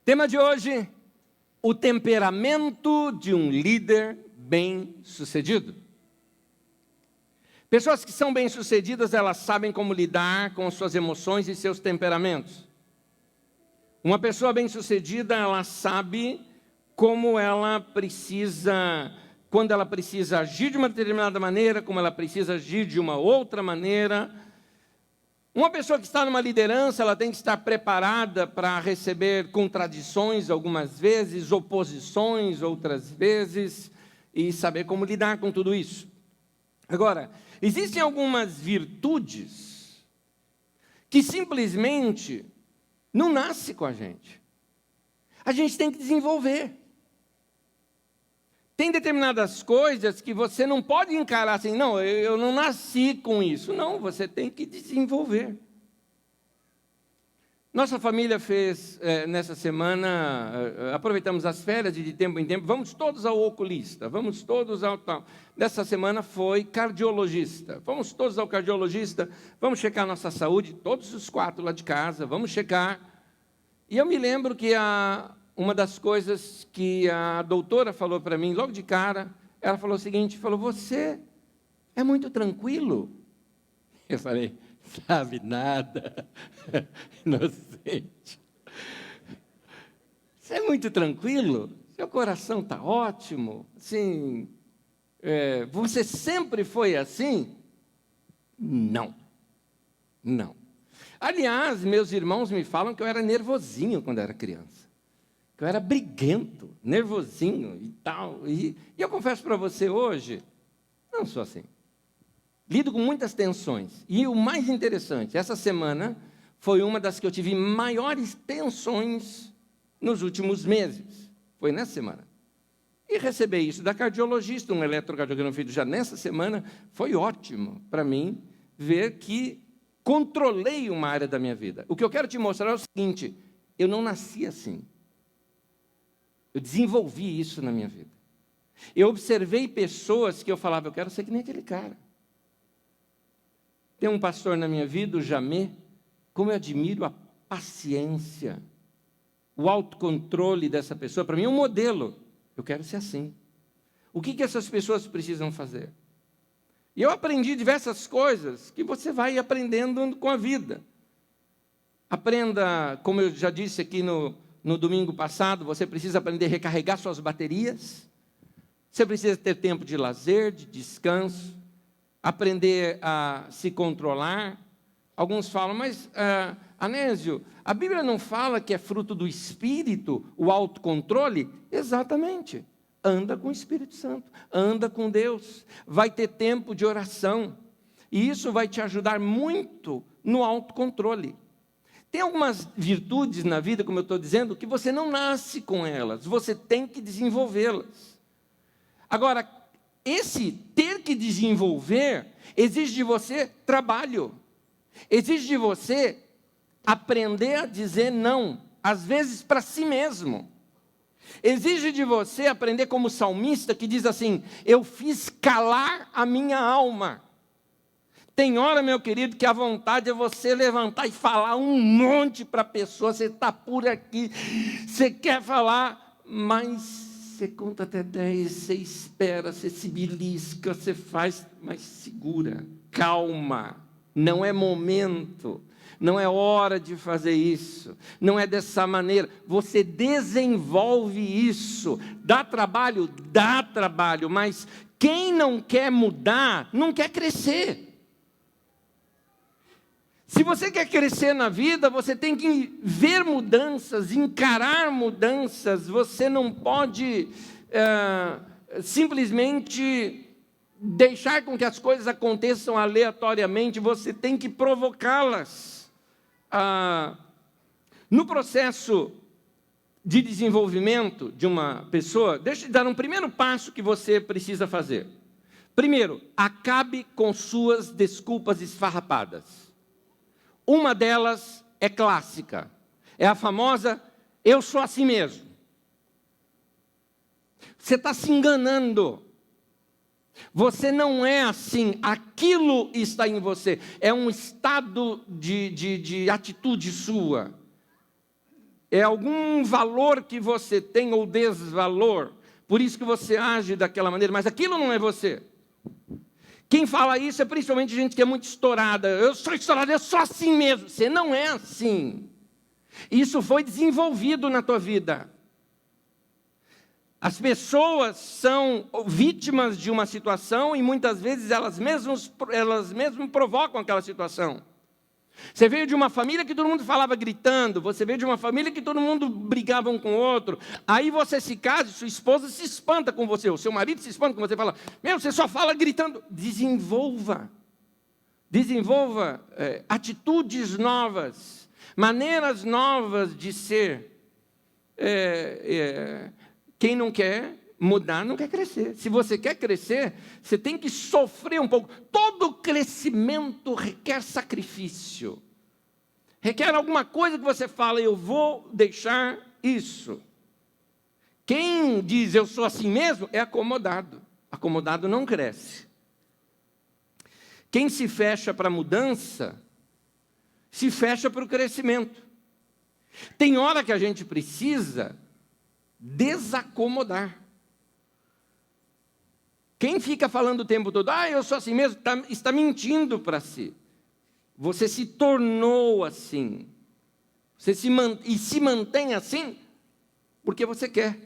Tema de hoje, o temperamento de um líder bem-sucedido. Pessoas que são bem-sucedidas, elas sabem como lidar com suas emoções e seus temperamentos. Uma pessoa bem-sucedida, ela sabe como ela precisa, quando ela precisa agir de uma determinada maneira, como ela precisa agir de uma outra maneira. Uma pessoa que está numa liderança, ela tem que estar preparada para receber contradições algumas vezes, oposições outras vezes, e saber como lidar com tudo isso. Agora, existem algumas virtudes que simplesmente não nascem com a gente. A gente tem que desenvolver. Tem determinadas coisas que você não pode encarar assim, não, eu não nasci com isso. Não, você tem que desenvolver. Nossa família fez, nessa semana, aproveitamos as férias e de tempo em tempo, vamos todos ao oculista, vamos todos ao tal. Dessa semana foi cardiologista, vamos todos ao cardiologista, vamos checar nossa saúde, todos os 4 lá de casa, vamos checar. E eu me lembro que uma das coisas que a doutora falou para mim, logo de cara, ela falou o seguinte, falou, você é muito tranquilo? Eu falei, sabe nada, inocente. Você é muito tranquilo? Seu coração está ótimo? Assim, você sempre foi assim? Não, não. Aliás, meus irmãos me falam que eu era nervosinho quando era criança. Que eu era briguento, nervosinho e tal. E eu confesso para você hoje, não sou assim. Lido com muitas tensões. E o mais interessante, essa semana foi uma das que eu tive maiores tensões nos últimos meses. Foi nessa semana. E receber isso da cardiologista, um eletrocardiograma feito já nessa semana, foi ótimo para mim ver que controlei uma área da minha vida. O que eu quero te mostrar é o seguinte, eu não nasci assim. Eu desenvolvi isso na minha vida. Eu observei pessoas que eu falava, eu quero ser que nem aquele cara. Tem um pastor na minha vida, o Jamê, como eu admiro a paciência, o autocontrole dessa pessoa. Para mim é um modelo. Eu quero ser assim. O que essas pessoas precisam fazer? E eu aprendi diversas coisas que você vai aprendendo com a vida. Aprenda, como eu já disse aqui no domingo passado, você precisa aprender a recarregar suas baterias. Você precisa ter tempo de lazer, de descanso. Aprender a se controlar. Alguns falam, mas, Anésio, a Bíblia não fala que é fruto do Espírito o autocontrole? Exatamente. Anda com o Espírito Santo, anda com Deus, vai ter tempo de oração, e isso vai te ajudar muito no autocontrole. Tem algumas virtudes na vida, como eu estou dizendo, que você não nasce com elas, você tem que desenvolvê-las. Agora, esse ter que desenvolver exige de você trabalho, exige de você aprender a dizer não, às vezes para si mesmo. Exige de você aprender como salmista que diz assim, eu fiz calar a minha alma. Tem hora, meu querido, que a vontade é você levantar e falar um monte para a pessoa, você está por aqui, você quer falar, mas você conta até 10, você espera, você se belisca, você faz, mas segura, calma, não é momento. Não é hora de fazer isso, não é dessa maneira, você desenvolve isso, dá trabalho, mas quem não quer mudar, não quer crescer. Se você quer crescer na vida, você tem que ver mudanças, encarar mudanças, você não pode simplesmente deixar com que as coisas aconteçam aleatoriamente, você tem que provocá-las. No processo de desenvolvimento de uma pessoa, deixa eu te dar um primeiro passo que você precisa fazer. Primeiro, acabe com suas desculpas esfarrapadas. Uma delas é clássica, é a famosa, eu sou assim mesmo. Você está se enganando. Você não é assim, aquilo está em você, é um estado de atitude sua. É algum valor que você tem ou desvalor. Por isso que você age daquela maneira, mas aquilo não é você. Quem fala isso é principalmente gente que é muito estourada. Eu sou estourada, eu sou assim mesmo. Você não é assim. Isso foi desenvolvido na tua vida. As pessoas são vítimas de uma situação e muitas vezes elas mesmas provocam aquela situação. Você veio de uma família que todo mundo falava gritando, você veio de uma família que todo mundo brigava um com o outro, aí você se casa e sua esposa se espanta com você, o seu marido se espanta com você, fala, meu, você só fala gritando. Desenvolva atitudes novas, maneiras novas de ser. Quem não quer mudar, não quer crescer. Se você quer crescer, você tem que sofrer um pouco. Todo crescimento requer sacrifício. Requer alguma coisa que você fala, eu vou deixar isso. Quem diz eu sou assim mesmo, é acomodado. Acomodado não cresce. Quem se fecha para a mudança, se fecha para o crescimento. Tem hora que a gente precisa desacomodar. Quem fica falando o tempo todo, eu sou assim mesmo, está mentindo para si. Você se tornou assim. Você se mantém assim porque você quer.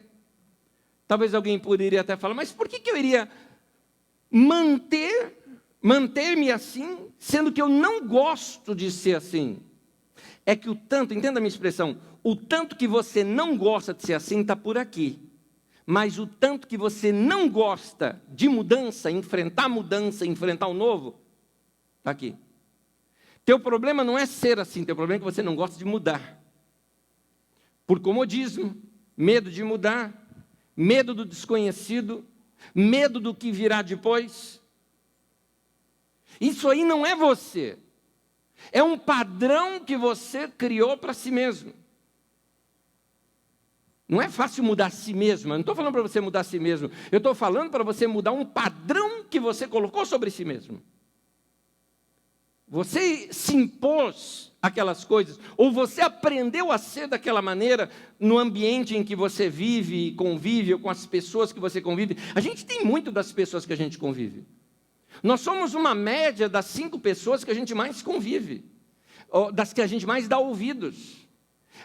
Talvez alguém poderia até falar, mas por que eu iria manter-me assim, sendo que eu não gosto de ser assim? É que o tanto, entenda a minha expressão, o tanto que você não gosta de ser assim está por aqui. Mas o tanto que você não gosta de mudança, enfrentar o novo, está aqui. Teu problema não é ser assim, teu problema é que você não gosta de mudar. Por comodismo, medo de mudar, medo do desconhecido, medo do que virá depois. Isso aí não é você. É um padrão que você criou para si mesmo. Não é fácil mudar a si mesmo. Eu não estou falando para você mudar a si mesmo. Eu estou falando para você mudar um padrão que você colocou sobre si mesmo. Você se impôs aquelas coisas, ou você aprendeu a ser daquela maneira no ambiente em que você vive e convive, ou com as pessoas que você convive. A gente tem muito das pessoas que a gente convive. Nós somos uma média das 5 pessoas que a gente mais convive, das que a gente mais dá ouvidos.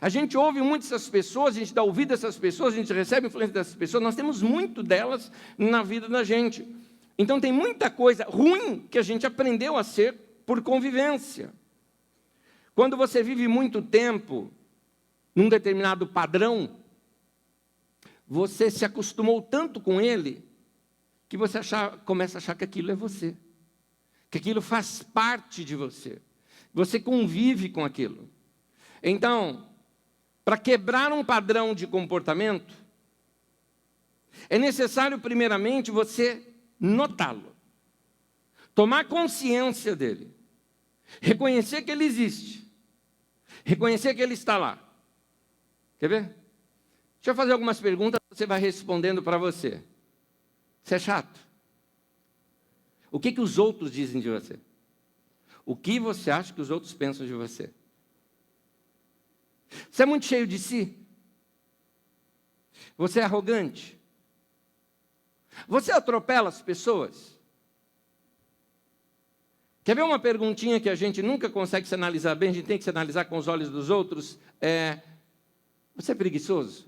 A gente ouve muito essas pessoas, a gente dá ouvido a essas pessoas, a gente recebe influência dessas pessoas, nós temos muito delas na vida da gente. Então tem muita coisa ruim que a gente aprendeu a ser por convivência. Quando você vive muito tempo num determinado padrão, você se acostumou tanto com ele, que você começa a achar que aquilo é você, que aquilo faz parte de você, você convive com aquilo. Então, para quebrar um padrão de comportamento, é necessário primeiramente você notá-lo, tomar consciência dele, reconhecer que ele existe, reconhecer que ele está lá. Quer ver? Deixa eu fazer algumas perguntas, você vai respondendo para você. Você é chato? O que os outros dizem de você? O que você acha que os outros pensam de você? Você é muito cheio de si? Você é arrogante? Você atropela as pessoas? Quer ver uma perguntinha que a gente nunca consegue se analisar bem, a gente tem que se analisar com os olhos dos outros? Você é preguiçoso?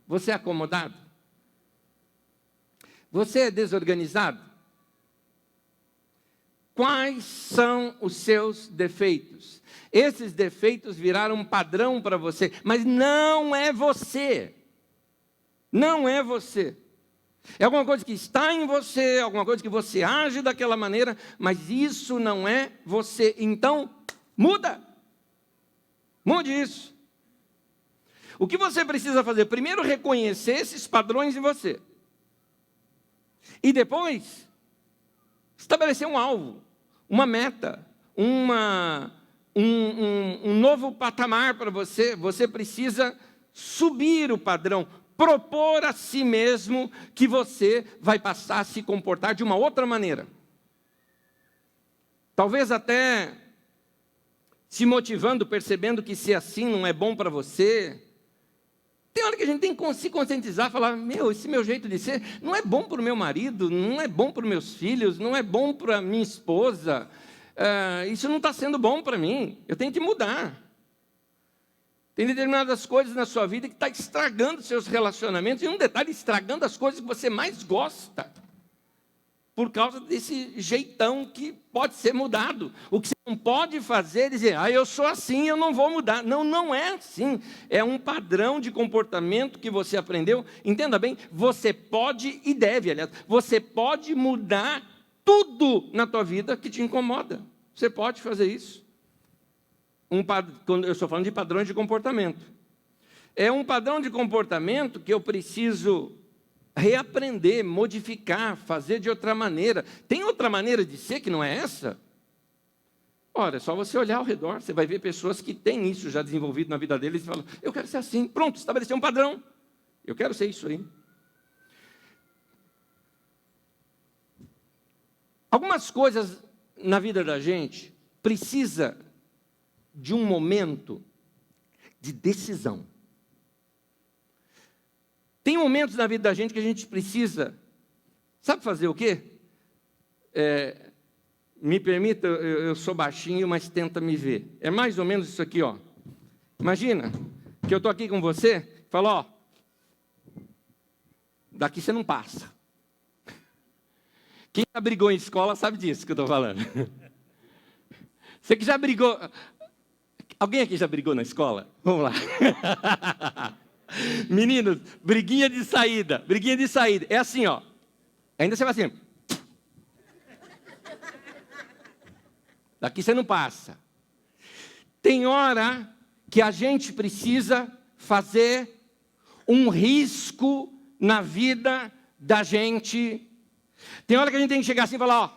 Você é acomodado? Você é desorganizado? Quais são os seus defeitos? Esses defeitos viraram um padrão para você, mas não é você. Não é você. É alguma coisa que está em você, alguma coisa que você age daquela maneira, mas isso não é você. Então, muda. Mude isso. O que você precisa fazer? Primeiro, reconhecer esses padrões em você. E depois, estabelecer um alvo, uma meta, um novo patamar para você. Você precisa subir o padrão, propor a si mesmo que você vai passar a se comportar de uma outra maneira. Talvez até se motivando, percebendo que ser assim não é bom para você. Tem hora que a gente tem que se conscientizar, falar, esse meu jeito de ser não é bom para o meu marido, não é bom para os meus filhos, não é bom para a minha esposa, isso não está sendo bom para mim, eu tenho que mudar. Tem determinadas coisas na sua vida que está estragando seus relacionamentos, e um detalhe, estragando as coisas que você mais gosta, por causa desse jeitão que pode ser mudado. O que você não pode fazer é dizer, eu sou assim, eu não vou mudar. Não, não é assim. É um padrão de comportamento que você aprendeu. Entenda bem, você pode e deve, aliás, você pode mudar tudo na tua vida que te incomoda. Você pode fazer isso. Quando eu estou falando de padrões de comportamento. É um padrão de comportamento que eu preciso reaprender, modificar, fazer de outra maneira. Tem outra maneira de ser que não é essa? Ora, é só você olhar ao redor, você vai ver pessoas que têm isso já desenvolvido na vida deles e falam, eu quero ser assim, pronto, estabeleceu um padrão, eu quero ser isso aí. Algumas coisas na vida da gente precisa de um momento de decisão. Tem momentos na vida da gente que a gente precisa, sabe fazer o quê? Me permita, eu sou baixinho, mas tenta me ver. É mais ou menos isso aqui, ó. Imagina que eu estou aqui com você, falo, ó, daqui você não passa. Quem já brigou em escola sabe disso que eu estou falando. Você que já brigou... Alguém aqui já brigou na escola? Vamos lá. Meninos, briguinha de saída. É assim, ó. Ainda você vai assim. Daqui você não passa. Tem hora que a gente precisa fazer um risco na vida da gente. Tem hora que a gente tem que chegar assim e falar, ó,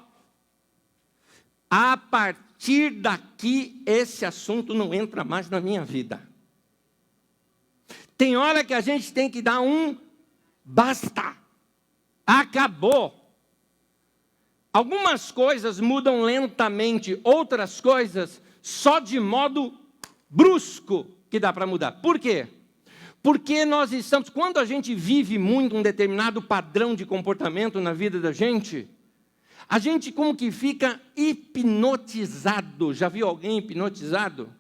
a partir daqui esse assunto não entra mais na minha vida. Tem hora que a gente tem que dar um basta. Acabou. Algumas coisas mudam lentamente, outras coisas só de modo brusco que dá para mudar. Por quê? Porque nós estamos, quando a gente vive muito um determinado padrão de comportamento na vida da gente, a gente como que fica hipnotizado. Já viu alguém hipnotizado?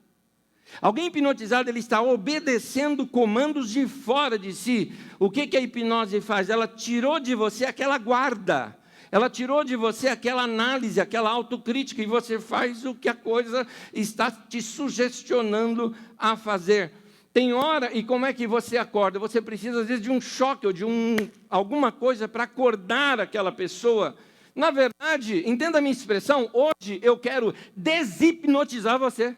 Alguém hipnotizado, ele está obedecendo comandos de fora de si. O que a hipnose faz? Ela tirou de você aquela guarda. Ela tirou de você aquela análise, aquela autocrítica, e você faz o que a coisa está te sugestionando a fazer. Tem hora, e como é que você acorda? Você precisa, às vezes, de um choque ou de alguma coisa para acordar aquela pessoa. Na verdade, entenda a minha expressão, hoje eu quero deshipnotizar você.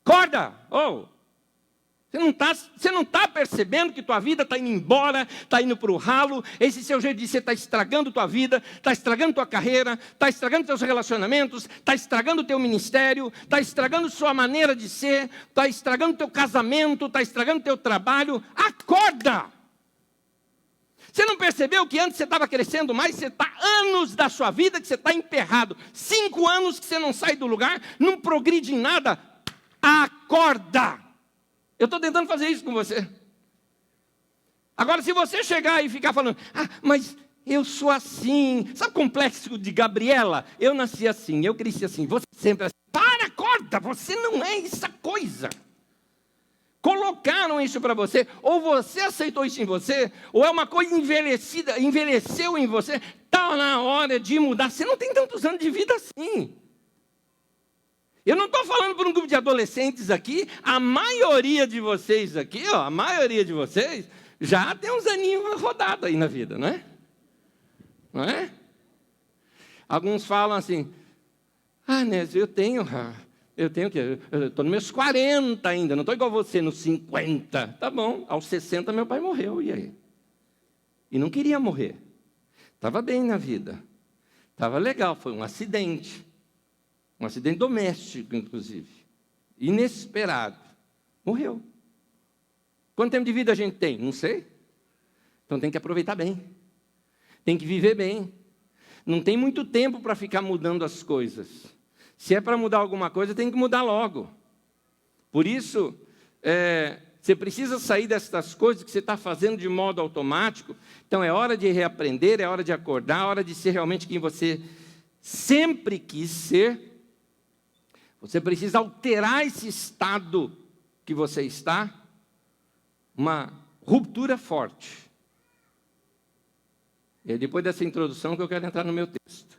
Acorda! Você não está percebendo que tua vida está indo embora, está indo para o ralo, esse seu jeito de ser está estragando tua vida, está estragando tua carreira, está estragando teus relacionamentos, está estragando teu ministério, está estragando sua maneira de ser, está estragando teu casamento, está estragando teu trabalho. Acorda! Você não percebeu que antes você estava crescendo mais? Você está anos da sua vida que você está emperrado. 5 anos que você não sai do lugar, não progride em nada. Acorda! Eu estou tentando fazer isso com você. Agora, se você chegar e ficar falando, mas eu sou assim. Sabe o complexo de Gabriela? Eu nasci assim, eu cresci assim, você sempre assim. Para, acorda, você não é essa coisa. Colocaram isso para você, ou você aceitou isso em você, ou é uma coisa envelhecida, envelheceu em você, está na hora de mudar. Você não tem tantos anos de vida assim. Eu não estou falando para um grupo de adolescentes aqui, a maioria de vocês aqui, a maioria de vocês, já tem uns aninhos rodados aí na vida, não é? Não é? Alguns falam assim, Nésio, eu tenho o quê? Eu estou nos meus 40 ainda, não estou igual você nos 50. Tá bom, aos 60 meu pai morreu, e aí? E não queria morrer. Estava bem na vida. Estava legal, foi um acidente. Um acidente doméstico, inclusive. Inesperado. Morreu. Quanto tempo de vida a gente tem? Não sei. Então tem que aproveitar bem. Tem que viver bem. Não tem muito tempo para ficar mudando as coisas. Se é para mudar alguma coisa, tem que mudar logo. Por isso, você precisa sair dessas coisas que você está fazendo de modo automático. Então, é hora de reaprender, é hora de acordar, é hora de ser realmente quem você sempre quis ser. Você precisa alterar esse estado que você está, uma ruptura forte. E é depois dessa introdução que eu quero entrar no meu texto.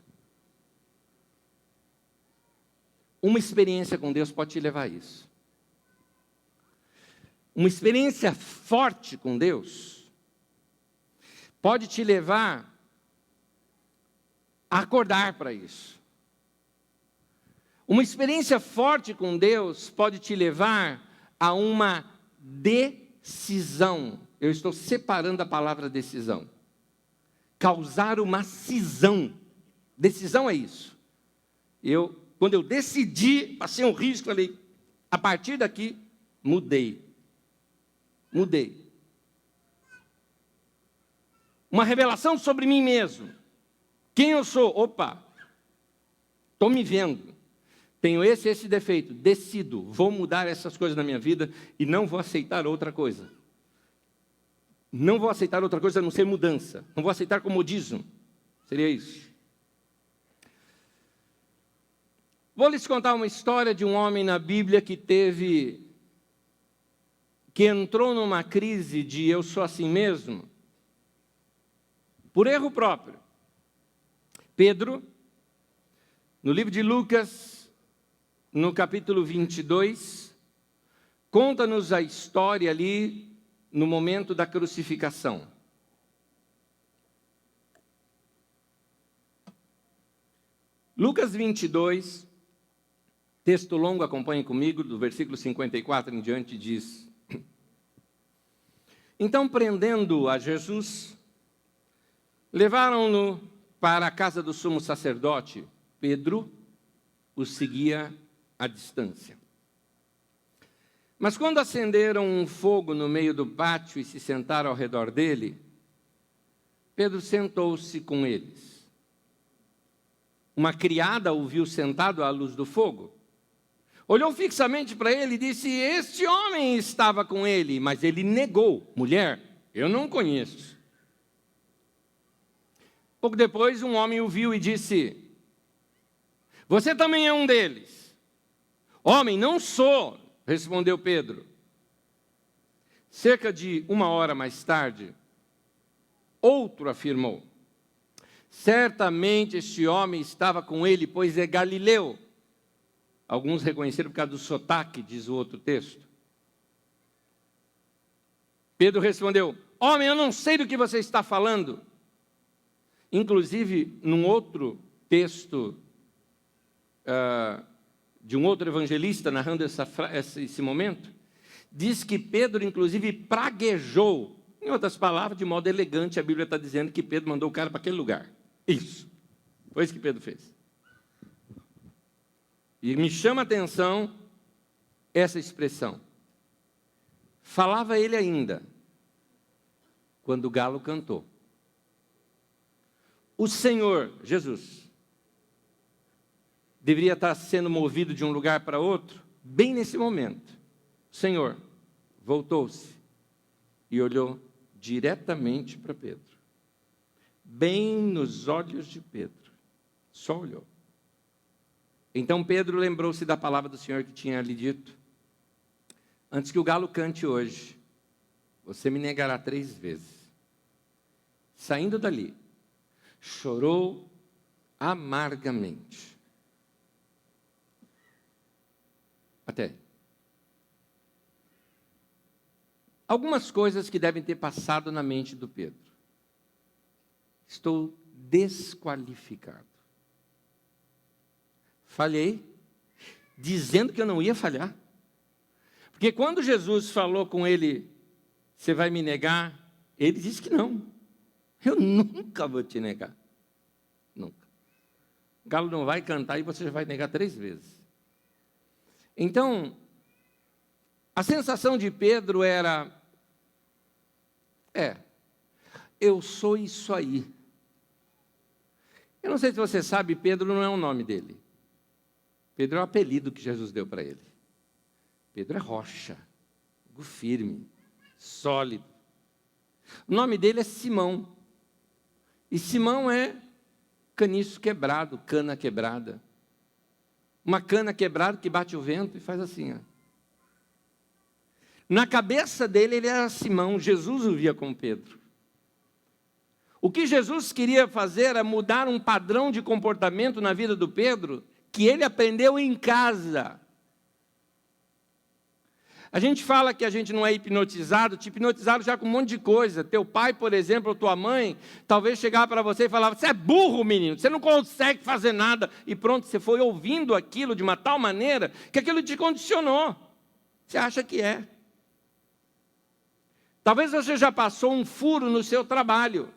Uma experiência com Deus pode te levar a isso. Uma experiência forte com Deus pode te levar a acordar para isso. Uma experiência forte com Deus pode te levar a uma decisão. Eu estou separando a palavra decisão. Causar uma cisão. Decisão é isso. Quando eu decidi, passei um risco, falei, a partir daqui, mudei. Uma revelação sobre mim mesmo. Quem eu sou? Opa, estou me vendo. Tenho esse defeito. Decido, vou mudar essas coisas na minha vida e não vou aceitar outra coisa. Não vou aceitar outra coisa a não ser mudança. Não vou aceitar comodismo. Seria isso. Vou lhes contar uma história de um homem na Bíblia que entrou numa crise de eu sou assim mesmo, por erro próprio. Pedro, no livro de Lucas, no capítulo 22, conta-nos a história ali no momento da crucificação. Lucas 22, texto longo, acompanhe comigo, do versículo 54 em diante, diz: Então, prendendo a Jesus, levaram-no para a casa do sumo sacerdote. Pedro o seguia à distância. Mas quando acenderam um fogo no meio do pátio e se sentaram ao redor dele, Pedro sentou-se com eles. Uma criada o viu sentado à luz do fogo. Olhou fixamente para ele e disse: Este homem estava com ele. Mas ele negou: Mulher, eu não conheço. Pouco depois, um homem o viu e disse: Você também é um deles. Homem, não sou, respondeu Pedro. Cerca de 1 hora mais tarde, outro afirmou: Certamente este homem estava com ele, pois é galileu. Alguns reconheceram por causa do sotaque, diz o outro texto. Pedro respondeu: Homem, eu não sei do que você está falando. Inclusive, num outro texto de um outro evangelista, narrando esse momento, diz que Pedro, inclusive, praguejou. Em outras palavras, de modo elegante, a Bíblia está dizendo que Pedro mandou o cara para aquele lugar. Isso. Foi isso que Pedro fez. E me chama a atenção essa expressão. Falava ele ainda, quando o galo cantou. O Senhor, Jesus, deveria estar sendo movido de um lugar para outro, bem nesse momento. O Senhor voltou-se e olhou diretamente para Pedro. Bem nos olhos de Pedro. Só olhou. Então Pedro lembrou-se da palavra do Senhor que tinha lhe dito: Antes que o galo cante hoje, você me negará 3 vezes. Saindo dali, chorou amargamente. Até. Algumas coisas que devem ter passado na mente do Pedro. Estou desqualificado. Falhei, dizendo que eu não ia falhar. Porque quando Jesus falou com ele: Você vai me negar? Ele disse que não. Eu nunca vou te negar. Nunca. O galo não vai cantar e você vai negar 3 vezes. Então, a sensação de Pedro era: eu sou isso aí. Eu não sei se você sabe, Pedro não é o nome dele. Pedro é o apelido que Jesus deu para ele. Pedro é rocha, algo firme, sólido. O nome dele é Simão. E Simão é caniço quebrado, cana quebrada. Uma cana quebrada que bate o vento e faz assim, ó. Na cabeça dele, ele era Simão, Jesus o via como Pedro. O que Jesus queria fazer era mudar um padrão de comportamento na vida do Pedro, que ele aprendeu em casa. A gente fala que a gente não é hipnotizado, te hipnotizaram já com um monte de coisa. Teu pai, por exemplo, ou tua mãe, talvez chegava para você e falava, você é burro, menino, você não consegue fazer nada. E pronto, você foi ouvindo aquilo de uma tal maneira que aquilo te condicionou. Você acha que é. Talvez você já passou um furo no seu trabalho.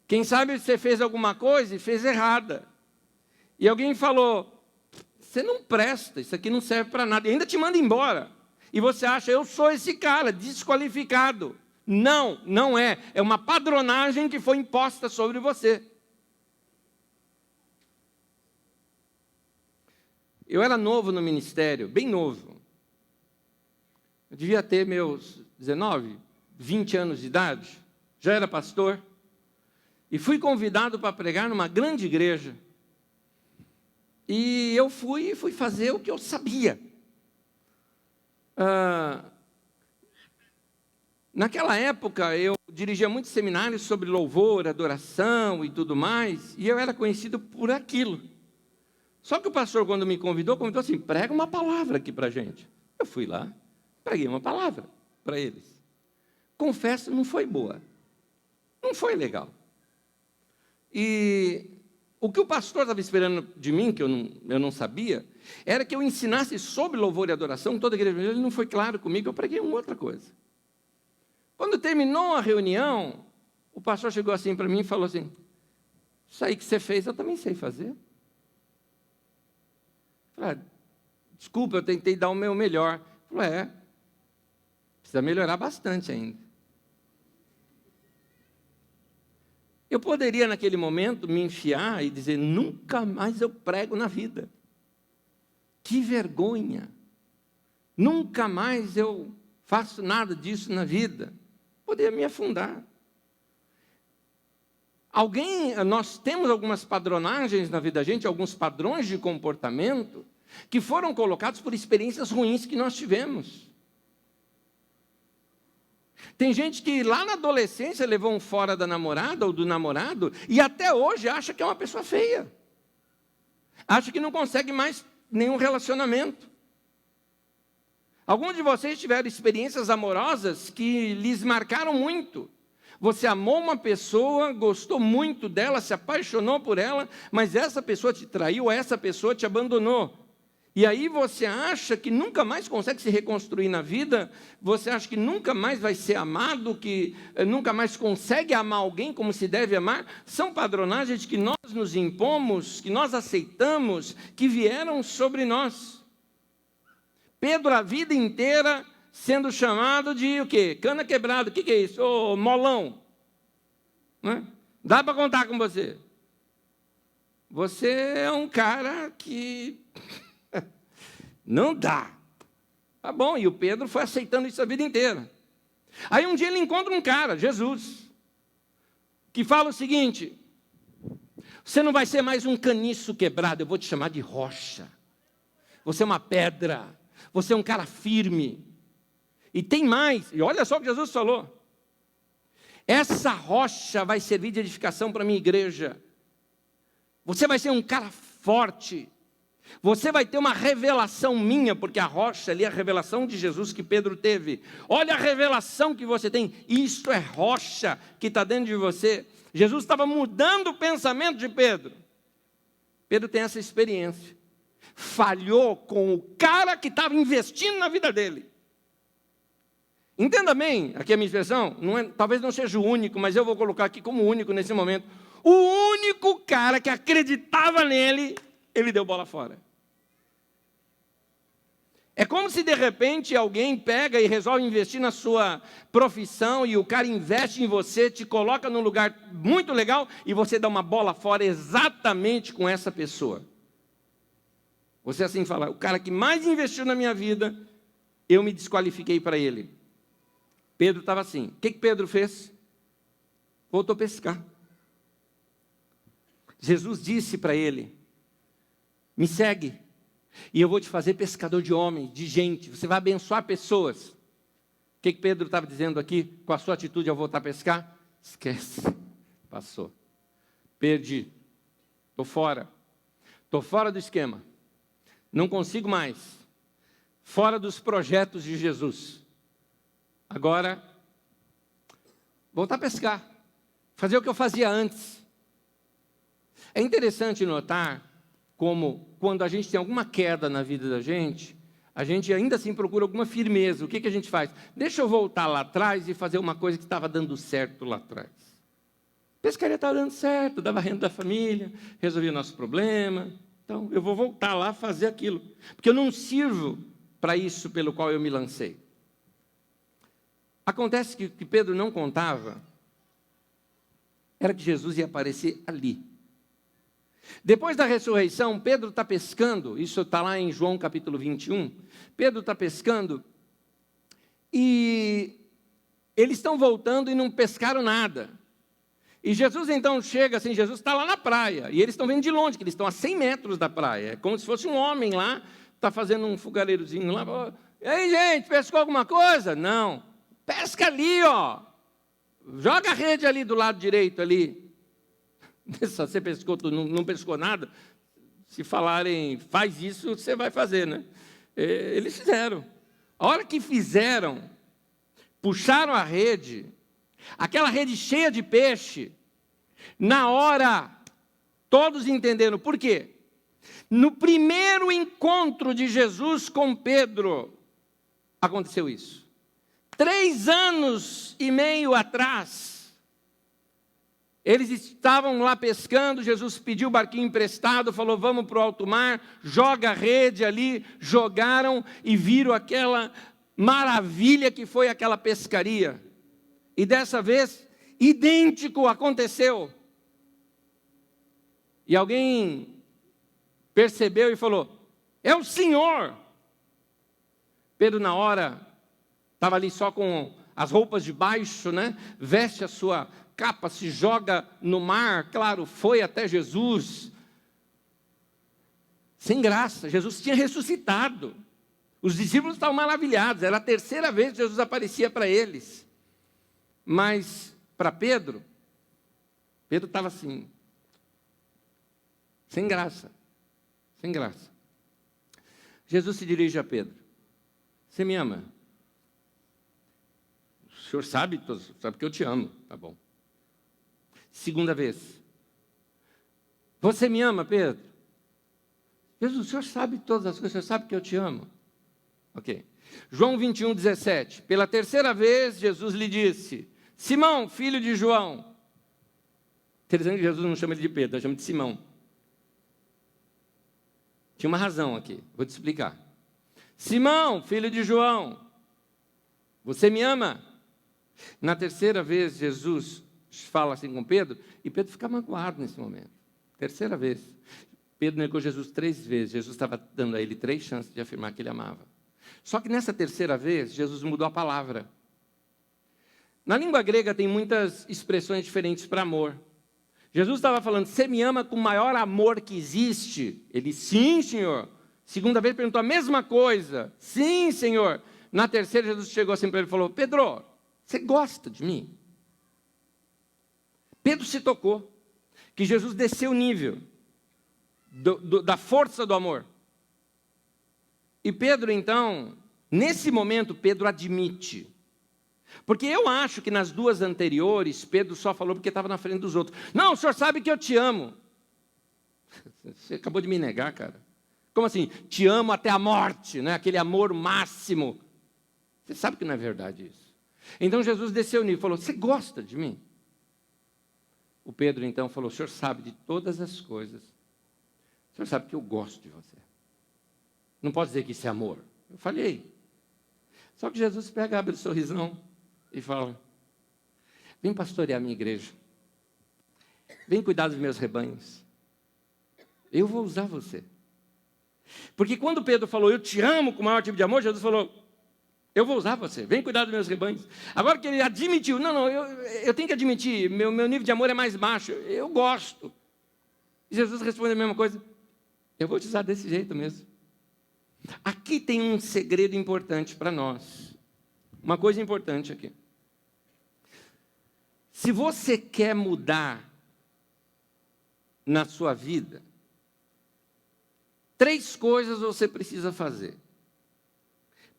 Quem sabe você fez alguma coisa e fez errada. E alguém falou, você não presta, isso aqui não serve para nada. E ainda te manda embora. E você acha, eu sou esse cara, desqualificado. Não, não é. É uma padronagem que foi imposta sobre você. Eu era novo no ministério, bem novo. Eu devia ter meus 19, 20 anos de idade. Já era pastor. E fui convidado para pregar numa grande igreja. E eu fui fazer o que eu sabia. Naquela época, eu dirigia muitos seminários sobre louvor, adoração e tudo mais. E eu era conhecido por aquilo. Só que o pastor, quando me convidou assim, prega uma palavra aqui para a gente. Eu fui lá. Preguei uma palavra para eles. Confesso, não foi boa. Não foi legal. E o que o pastor estava esperando de mim, que eu não sabia, era que eu ensinasse sobre louvor e adoração. Toda a igreja, ele não foi claro comigo, eu preguei uma outra coisa. Quando terminou a reunião, o pastor chegou assim para mim e falou assim, isso aí que você fez, eu também sei fazer. Eu falei, desculpa, eu tentei dar o meu melhor. Eu falei, precisa melhorar bastante ainda. Eu poderia, naquele momento, me enfiar e dizer, nunca mais eu prego na vida. Que vergonha. Nunca mais eu faço nada disso na vida. Poderia me afundar. Nós temos algumas padronagens na vida da gente, alguns padrões de comportamento, que foram colocados por experiências ruins que nós tivemos. Tem gente que lá na adolescência levou um fora da namorada ou do namorado e até hoje acha que é uma pessoa feia. Acha que não consegue mais nenhum relacionamento. Alguns de vocês tiveram experiências amorosas que lhes marcaram muito. Você amou uma pessoa, gostou muito dela, se apaixonou por ela, mas essa pessoa te traiu, essa pessoa te abandonou. E aí você acha que nunca mais consegue se reconstruir na vida, você acha que nunca mais vai ser amado, que nunca mais consegue amar alguém como se deve amar. São padronagens que nós nos impomos, que nós aceitamos, que vieram sobre nós. Pedro, a vida inteira, sendo chamado de o quê? Cana quebrada. O que é isso? Ô, molão. Não dá para contar com você. Você é um cara que... não dá. Tá bom, e o Pedro foi aceitando isso a vida inteira. Aí um dia ele encontra um cara, Jesus, que fala o seguinte, você não vai ser mais um caniço quebrado, eu vou te chamar de rocha. Você é uma pedra, você é um cara firme. E tem mais, e olha só o que Jesus falou. Essa rocha vai servir de edificação para a minha igreja. Você vai ser um cara forte. Você vai ter uma revelação minha, porque a rocha ali é a revelação de Jesus que Pedro teve. Olha a revelação que você tem. Isto é rocha que está dentro de você. Jesus estava mudando o pensamento de Pedro. Pedro tem essa experiência. Falhou com o cara que estava investindo na vida dele. Entenda bem, aqui a minha expressão, talvez não seja o único, mas eu vou colocar aqui como único nesse momento. O único cara que acreditava nele, ele deu bola fora. É como se de repente alguém pega e resolve investir na sua profissão e o cara investe em você, te coloca num lugar muito legal e você dá uma bola fora exatamente com essa pessoa. Você assim fala, o cara que mais investiu na minha vida, eu me desqualifiquei para ele. Pedro estava assim. O que Pedro fez? Voltou a pescar. Jesus disse para ele, me segue, e eu vou te fazer pescador de homens, de gente. Você vai abençoar pessoas. O que Pedro estava dizendo aqui, com a sua atitude ao voltar a pescar? Esquece, passou. Perdi, estou fora do esquema, não consigo mais, fora dos projetos de Jesus. Agora, voltar a pescar, fazer o que eu fazia antes. É interessante notar como, quando a gente tem alguma queda na vida da gente, a gente ainda assim procura alguma firmeza. O que a gente faz? Deixa eu voltar lá atrás e fazer uma coisa que estava dando certo lá atrás. Pescaria estava dando certo, dava renda da família, resolvia o nosso problema. Então, eu vou voltar lá a fazer aquilo. Porque eu não sirvo para isso pelo qual eu me lancei. Acontece que o que Pedro não contava era que Jesus ia aparecer ali. Depois da ressurreição, Pedro está pescando, isso está lá em João capítulo 21, Pedro está pescando, e eles estão voltando e não pescaram nada. E Jesus então chega assim, Jesus está lá na praia, e eles estão vendo de longe, que eles estão a 100 metros da praia, é como se fosse um homem lá, está fazendo um fogareirozinho lá, e aí gente, pescou alguma coisa? Não, pesca ali, ó, joga a rede ali do lado direito ali. Se você pescou, tu não pescou nada, se falarem, faz isso, você vai fazer, né? Eles fizeram. A hora que fizeram, puxaram a rede, aquela rede cheia de peixe, na hora, todos entenderam. Por quê? No primeiro encontro de Jesus com Pedro, aconteceu isso. 3 anos e meio atrás, eles estavam lá pescando, Jesus pediu o barquinho emprestado, falou, vamos para o alto mar, joga a rede ali, jogaram e viram aquela maravilha que foi aquela pescaria. E dessa vez, idêntico aconteceu. E alguém percebeu e falou, é o Senhor. Pedro na hora, estava ali só com as roupas de baixo, né? Veste a sua capa, se joga no mar, claro, foi até Jesus, sem graça. Jesus tinha ressuscitado, os discípulos estavam maravilhados, era a 3ª vez que Jesus aparecia para eles, mas para Pedro estava assim, sem graça, sem graça. Jesus se dirige a Pedro, você me ama? O senhor sabe que eu te amo, tá bom. 2ª vez. Você me ama, Pedro? Jesus, o senhor sabe todas as coisas, o senhor sabe que eu te amo. Ok. João 21, 17. Pela 3ª vez, Jesus lhe disse, Simão, filho de João. Interessante que Jesus não chama ele de Pedro, ele chama de Simão. Tinha uma razão aqui, vou te explicar. Simão, filho de João, você me ama? Na 3ª vez, Jesus fala assim com Pedro, e Pedro fica magoado nesse momento. 3ª vez. Pedro negou Jesus 3 vezes. Jesus estava dando a ele 3 chances de afirmar que ele amava. Só que nessa 3ª vez, Jesus mudou a palavra. Na língua grega tem muitas expressões diferentes para amor. Jesus estava falando, você me ama com o maior amor que existe? Ele, sim, Senhor. 2ª vez perguntou a mesma coisa. Sim, Senhor. Na 3ª, Jesus chegou assim para ele e falou, Pedro, você gosta de mim? Pedro se tocou, que Jesus desceu o nível da força do amor. E Pedro, então, nesse momento, Pedro admite. Porque eu acho que nas 2 anteriores, Pedro só falou porque estava na frente dos outros. Não, o senhor sabe que eu te amo. Você acabou de me negar, cara. Como assim? Te amo até a morte, né? Aquele amor máximo. Você sabe que não é verdade isso. Então Jesus desceu o nível e falou, você gosta de mim? O Pedro então falou, o senhor sabe de todas as coisas. O senhor sabe que eu gosto de você. Não pode dizer que isso é amor. Eu falei. Só que Jesus pega, abre o sorrisão e fala, vem pastorear a minha igreja. Vem cuidar dos meus rebanhos. Eu vou usar você. Porque quando Pedro falou, eu te amo com o maior tipo de amor, Jesus falou, eu vou usar você, vem cuidar dos meus rebanhos. Agora que ele admitiu, eu tenho que admitir, meu nível de amor é mais baixo, eu gosto. E Jesus responde a mesma coisa, eu vou te usar desse jeito mesmo. Aqui tem um segredo importante para nós. Uma coisa importante aqui. Se você quer mudar na sua vida, 3 coisas você precisa fazer.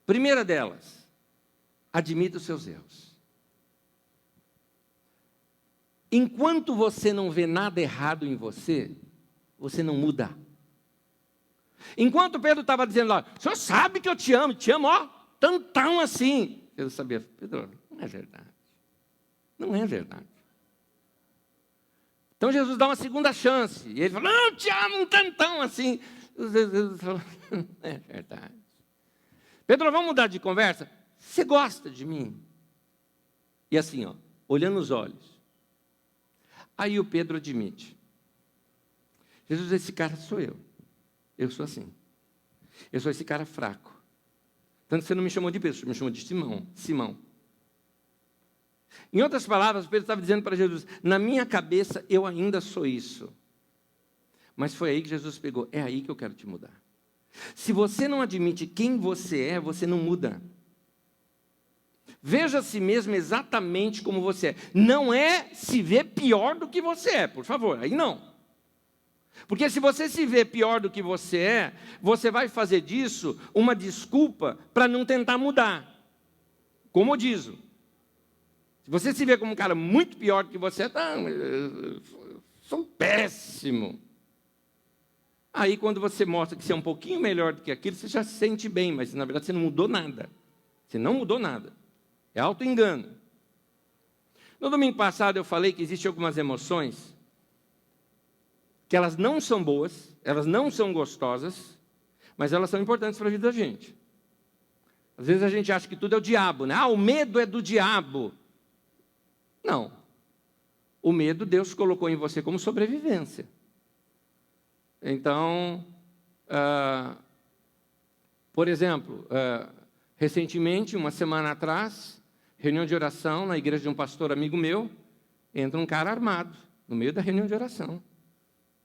Primeira delas, admita os seus erros. Enquanto você não vê nada errado em você, você não muda. Enquanto Pedro estava dizendo lá, o senhor sabe que eu te amo, ó, tantão assim. Eu sabia, Pedro, não é verdade. Não é verdade. Então Jesus dá uma segunda chance. E ele fala, não, eu te amo um tantão assim. Jesus falou, não é verdade. Pedro, vamos mudar de conversa? Você gosta de mim? E assim, ó, olhando nos olhos. Aí o Pedro admite. Jesus, esse cara sou eu. Eu sou assim. Eu sou esse cara fraco. Tanto que você não me chamou de Pedro, você me chamou de Simão. Em outras palavras, Pedro estava dizendo para Jesus, na minha cabeça eu ainda sou isso. Mas foi aí que Jesus pegou, é aí que eu quero te mudar. Se você não admite quem você é, você não muda. Veja a si mesmo exatamente como você é. Não é se ver pior do que você é, por favor, aí não. Porque se você se vê pior do que você é, você vai fazer disso uma desculpa para não tentar mudar. Comodismo. Se você se vê como um cara muito pior do que você é, eu sou péssimo. Aí quando você mostra que você é um pouquinho melhor do que aquilo, você já se sente bem, mas na verdade você não mudou nada. Você não mudou nada. É auto-engano. No domingo passado eu falei que existem algumas emoções que elas não são boas, elas não são gostosas, mas elas são importantes para a vida da gente. Às vezes a gente acha que tudo é o diabo, né? O medo é do diabo. Não. O medo Deus colocou em você como sobrevivência. Então, por exemplo, recentemente, uma semana atrás, reunião de oração na igreja de um pastor amigo meu, entra um cara armado no meio da reunião de oração,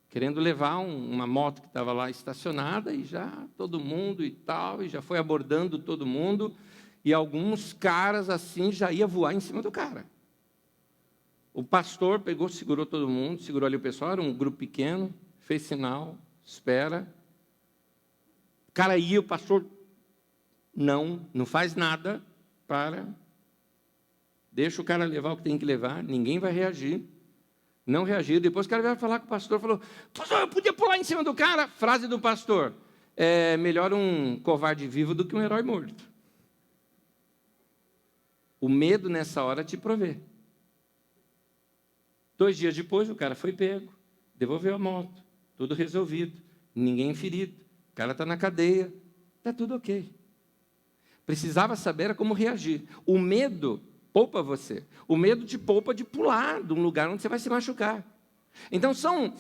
querendo levar uma moto que estava lá estacionada, e já todo mundo e tal, e já foi abordando todo mundo, e alguns caras assim já ia voar em cima do cara. O pastor pegou, segurou todo mundo, segurou ali o pessoal, era um grupo pequeno, fez sinal, espera. O cara ia, o pastor não faz nada, deixa o cara levar o que tem que levar, ninguém vai reagir. Não reagiu. Depois o cara veio falar com o pastor, falou, pastor, eu podia pular em cima do cara? Frase do pastor, é melhor um covarde vivo do que um herói morto. O medo nessa hora te provê. 2 dias depois o cara foi pego, devolveu a moto, tudo resolvido, ninguém ferido, o cara está na cadeia, está tudo ok. Precisava saber como reagir. O medo poupa você. O medo te poupa de pular de um lugar onde você vai se machucar. Então,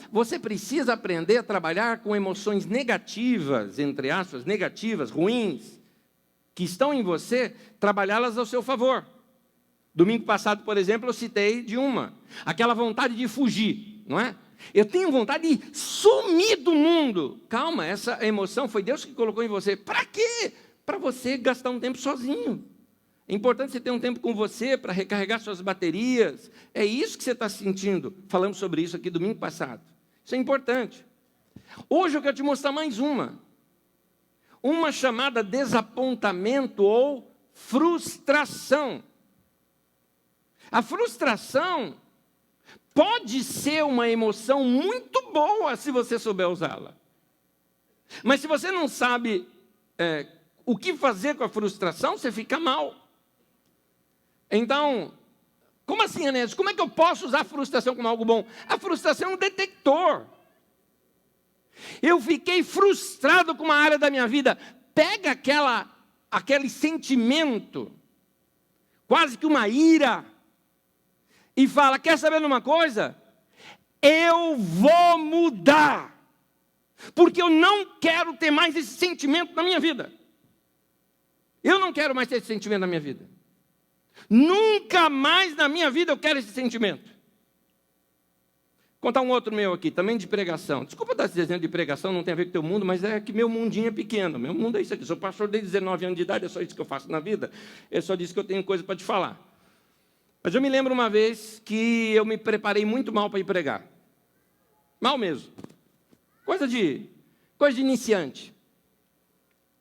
você precisa aprender a trabalhar com emoções negativas, entre aspas, negativas, ruins, que estão em você, trabalhá-las ao seu favor. Domingo passado, por exemplo, eu citei de aquela vontade de fugir, não é? Eu tenho vontade de sumir do mundo. Calma, essa emoção foi Deus que colocou em você. Para quê? Para você gastar um tempo sozinho. É importante você ter um tempo com você para recarregar suas baterias. É isso que você está sentindo. Falamos sobre isso aqui domingo passado. Isso é importante. Hoje eu quero te mostrar mais uma. Uma chamada desapontamento ou frustração. A frustração pode ser uma emoção muito boa se você souber usá-la. Mas se você não sabe o que fazer com a frustração, você fica mal. Então, como assim, Anésio? Como é que eu posso usar a frustração como algo bom? A frustração é um detector. Eu fiquei frustrado com uma área da minha vida. Pega aquele sentimento, quase que uma ira, e fala, quer saber de uma coisa? Eu vou mudar. Porque eu não quero ter mais esse sentimento na minha vida. Eu não quero mais ter esse sentimento na minha vida. Nunca mais na minha vida eu quero esse sentimento. Vou contar um outro meu aqui, também de pregação. Desculpa dar esse exemplo de pregação, não tem a ver com o teu mundo, mas é que meu mundinho é pequeno. Meu mundo é isso aqui. Sou pastor desde 19 anos de idade, é só isso que eu faço na vida. É só disso que eu tenho coisa para te falar. Mas eu me lembro uma vez que eu me preparei muito mal para ir pregar. Mal mesmo. Coisa de iniciante.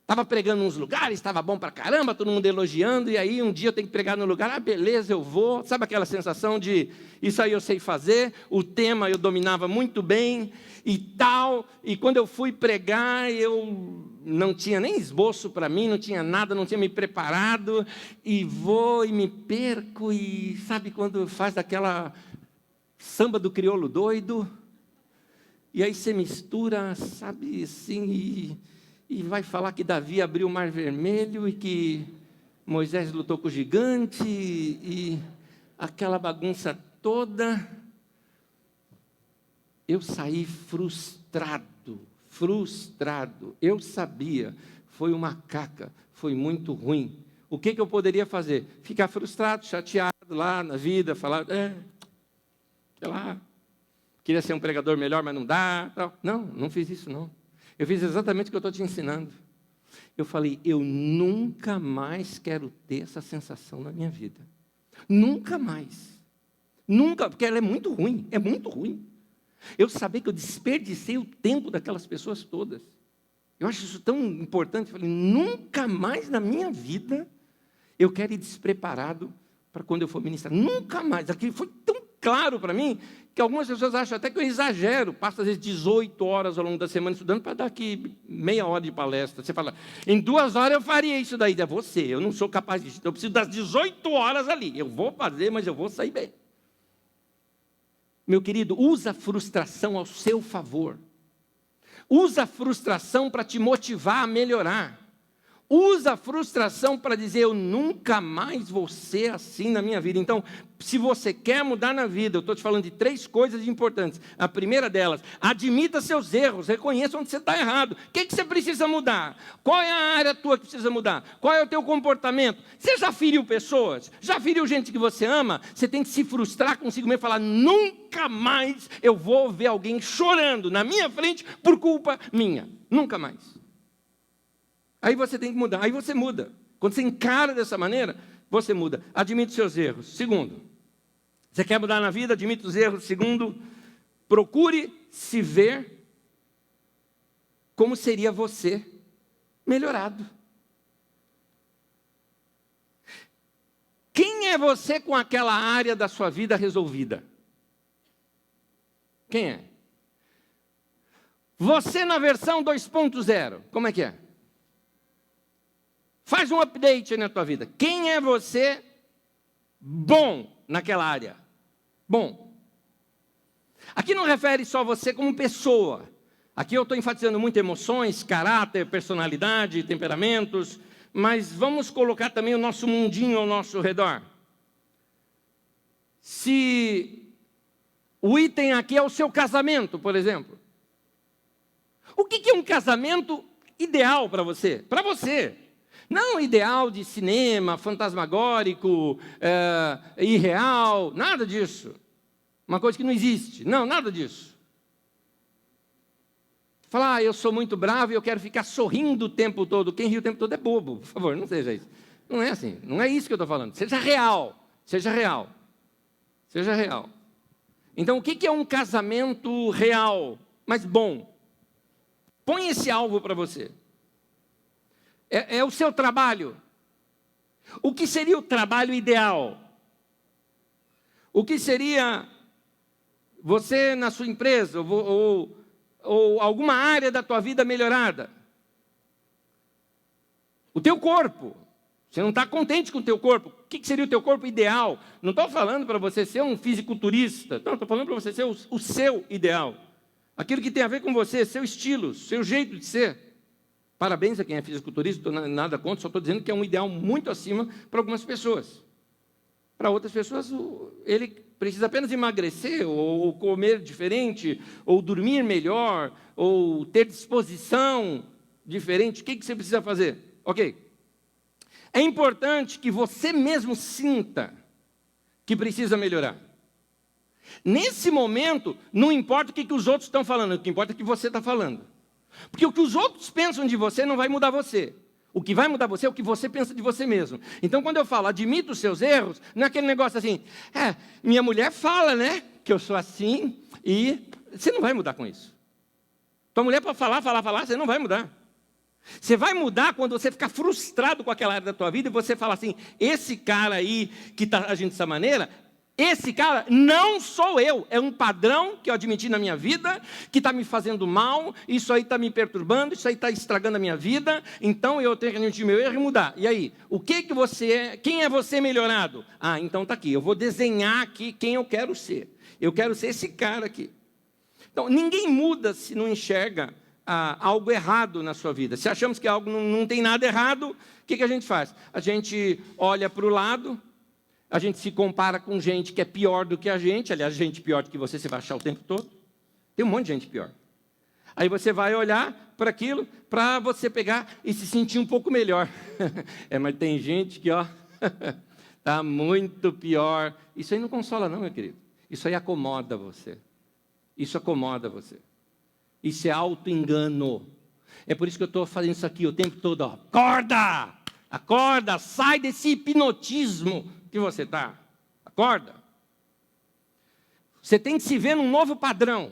Estava pregando nos lugares, estava bom pra caramba, todo mundo elogiando, e aí um dia eu tenho que pregar no lugar, beleza, eu vou. Sabe aquela sensação de, isso aí eu sei fazer, o tema eu dominava muito bem e tal, e quando eu fui pregar, eu não tinha nem esboço para mim, não tinha nada, não tinha me preparado, e vou e me perco, e sabe quando faz aquela samba do crioulo doido? E aí você mistura, sabe, assim, e vai falar que Davi abriu o Mar Vermelho e que Moisés lutou com o gigante e aquela bagunça toda. Eu saí frustrado. Eu sabia, foi uma caca, foi muito ruim. O que eu poderia fazer? Ficar frustrado, chateado lá na vida, falar, sei lá, queria ser um pregador melhor, mas não dá. Não fiz isso não. Eu fiz exatamente o que eu estou te ensinando. Eu falei, eu nunca mais quero ter essa sensação na minha vida. Nunca mais. Nunca, porque ela é muito ruim, Eu saber que eu desperdicei o tempo daquelas pessoas todas. Eu acho isso tão importante. Eu falei, nunca mais na minha vida eu quero ir despreparado para quando eu for ministrar. Nunca mais. Aquilo foi tão claro para mim que algumas pessoas acham até que eu exagero, passo às vezes 18 horas ao longo da semana estudando para dar aqui meia hora de palestra. Você fala, em 2 horas eu faria isso daí. É você, eu não sou capaz disso. Eu preciso das 18 horas ali. Eu vou fazer, mas eu vou sair bem. Meu querido, usa a frustração ao seu favor. Usa a frustração para te motivar a melhorar. Usa a frustração para dizer, eu nunca mais vou ser assim na minha vida. Então, se você quer mudar na vida, eu estou te falando de 3 coisas importantes. A primeira delas, admita seus erros, reconheça onde você está errado. O que você precisa mudar? Qual é a área tua que precisa mudar? Qual é o teu comportamento? Você já feriu pessoas? Já feriu gente que você ama? Você tem que se frustrar consigo mesmo e falar, nunca mais eu vou ver alguém chorando na minha frente por culpa minha. Nunca mais. Aí você tem que mudar, aí você muda. Quando você encara dessa maneira, você muda. Admite os seus erros. Segundo, você quer mudar na vida, admite os erros. Segundo, procure se ver como seria você melhorado. Quem é você com aquela área da sua vida resolvida? Quem é? Você na versão 2.0, como é que é? Faz um update aí na tua vida. Quem é você bom naquela área? Bom. Aqui não refere só a você como pessoa. Aqui eu estou enfatizando muito emoções, caráter, personalidade, temperamentos, mas vamos colocar também o nosso mundinho ao nosso redor. Se o item aqui é o seu casamento, por exemplo. O que é um casamento ideal para você? Para você. Não ideal de cinema, fantasmagórico, irreal, nada disso. Uma coisa que não existe. Não, nada disso. Falar, eu sou muito bravo e eu quero ficar sorrindo o tempo todo. Quem ri o tempo todo é bobo, por favor, não seja isso. Não é assim, não é isso que eu estou falando. Seja real, seja real. Seja real. Então, o que é um casamento real, mas bom? Põe esse alvo para você. É o seu trabalho. O que seria o trabalho ideal? O que seria você na sua empresa ou alguma área da tua vida melhorada? O teu corpo. Você não está contente com o teu corpo. O que seria o teu corpo ideal? Não estou falando para você ser um fisiculturista. Não, estou falando para você ser o seu ideal. Aquilo que tem a ver com você, seu estilo, seu jeito de ser. Parabéns a quem é fisiculturista, não estou nada contra, só estou dizendo que é um ideal muito acima para algumas pessoas. Para outras pessoas, ele precisa apenas emagrecer, ou comer diferente, ou dormir melhor, ou ter disposição diferente. O que você precisa fazer? Ok. É importante que você mesmo sinta que precisa melhorar. Nesse momento, não importa o que os outros estão falando, o que importa é o que você está falando. Porque o que os outros pensam de você não vai mudar você. O que vai mudar você é o que você pensa de você mesmo. Então, quando eu falo, admita os seus erros, não é aquele negócio assim, minha mulher fala, né, que eu sou assim, e você não vai mudar com isso. Tua mulher pode falar, você não vai mudar. Você vai mudar quando você ficar frustrado com aquela área da tua vida, e você fala assim, esse cara aí que está agindo dessa maneira, esse cara não sou eu, é um padrão que eu admiti na minha vida, que está me fazendo mal, isso aí está me perturbando, isso aí está estragando a minha vida, então eu tenho que admitir meu erro e mudar. E aí, o que você é? Quem é você melhorado? Então está aqui, eu vou desenhar aqui quem eu quero ser. Eu quero ser esse cara aqui. Então, ninguém muda se não enxerga algo errado na sua vida. Se achamos que algo não tem nada errado, o que a gente faz? A gente olha para o lado, a gente se compara com gente que é pior do que a gente. Aliás, gente pior do que você vai achar o tempo todo. Tem um monte de gente pior. Aí você vai olhar para aquilo, para você pegar e se sentir um pouco melhor. Mas tem gente que, está muito pior. Isso aí não consola não, meu querido. Isso aí acomoda você. Isso acomoda você. Isso é auto-engano. É por isso que eu estou fazendo isso aqui o tempo todo. Acorda! Acorda! Sai desse hipnotismo que você está. Acorda. Você tem que se ver num novo padrão,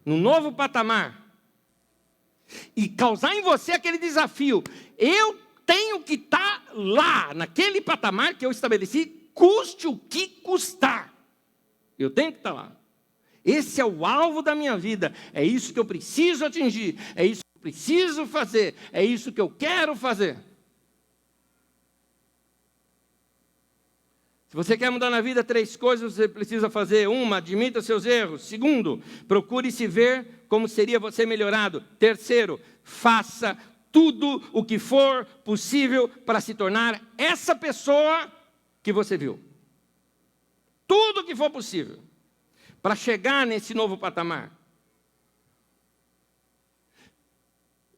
num novo patamar, e causar em você aquele desafio. Eu tenho que estar lá, naquele patamar que eu estabeleci, custe o que custar. Eu tenho que estar lá. Esse é o alvo da minha vida. É isso que eu preciso atingir. É isso que eu preciso fazer. É isso que eu quero fazer. Se você quer mudar na vida, 3 coisas você precisa fazer. 1, admita seus erros. 2, procure se ver como seria você melhorado. 3, faça tudo o que for possível para se tornar essa pessoa que você viu. Tudo o que for possível para chegar nesse novo patamar.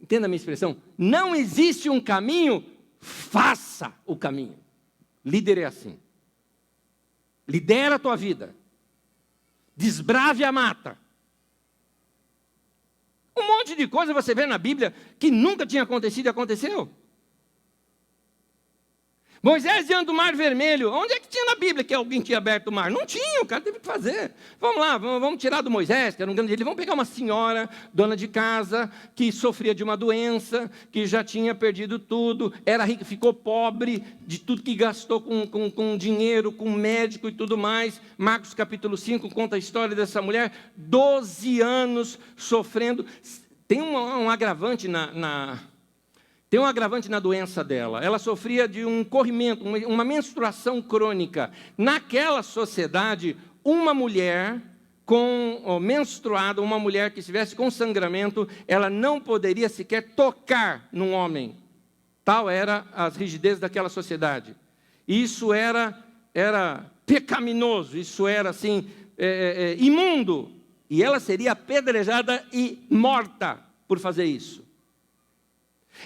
Entenda a minha expressão? Não existe um caminho, faça o caminho. Líder é assim. Lidera a tua vida. Desbrave a mata. Um monte de coisa você vê na Bíblia que nunca tinha acontecido e aconteceu. Moisés diante do Mar Vermelho. Onde é que tinha na Bíblia que alguém tinha aberto o mar? Não tinha, o cara teve que fazer. Vamos lá, vamos tirar do Moisés, que era um grande líder. Vamos pegar uma senhora, dona de casa, que sofria de uma doença, que já tinha perdido tudo, era rica, ficou pobre de tudo que gastou com dinheiro, com médico e tudo mais. Marcos capítulo 5 conta a história dessa mulher, 12 anos sofrendo. Tem um agravante Tem um agravante na doença dela. Ela sofria de um corrimento, uma menstruação crônica. Naquela sociedade, uma mulher menstruada, uma mulher que estivesse com sangramento, ela não poderia sequer tocar num homem. Tal era as rigidezes daquela sociedade. Isso era pecaminoso, isso era assim, imundo. E ela seria apedrejada e morta por fazer isso.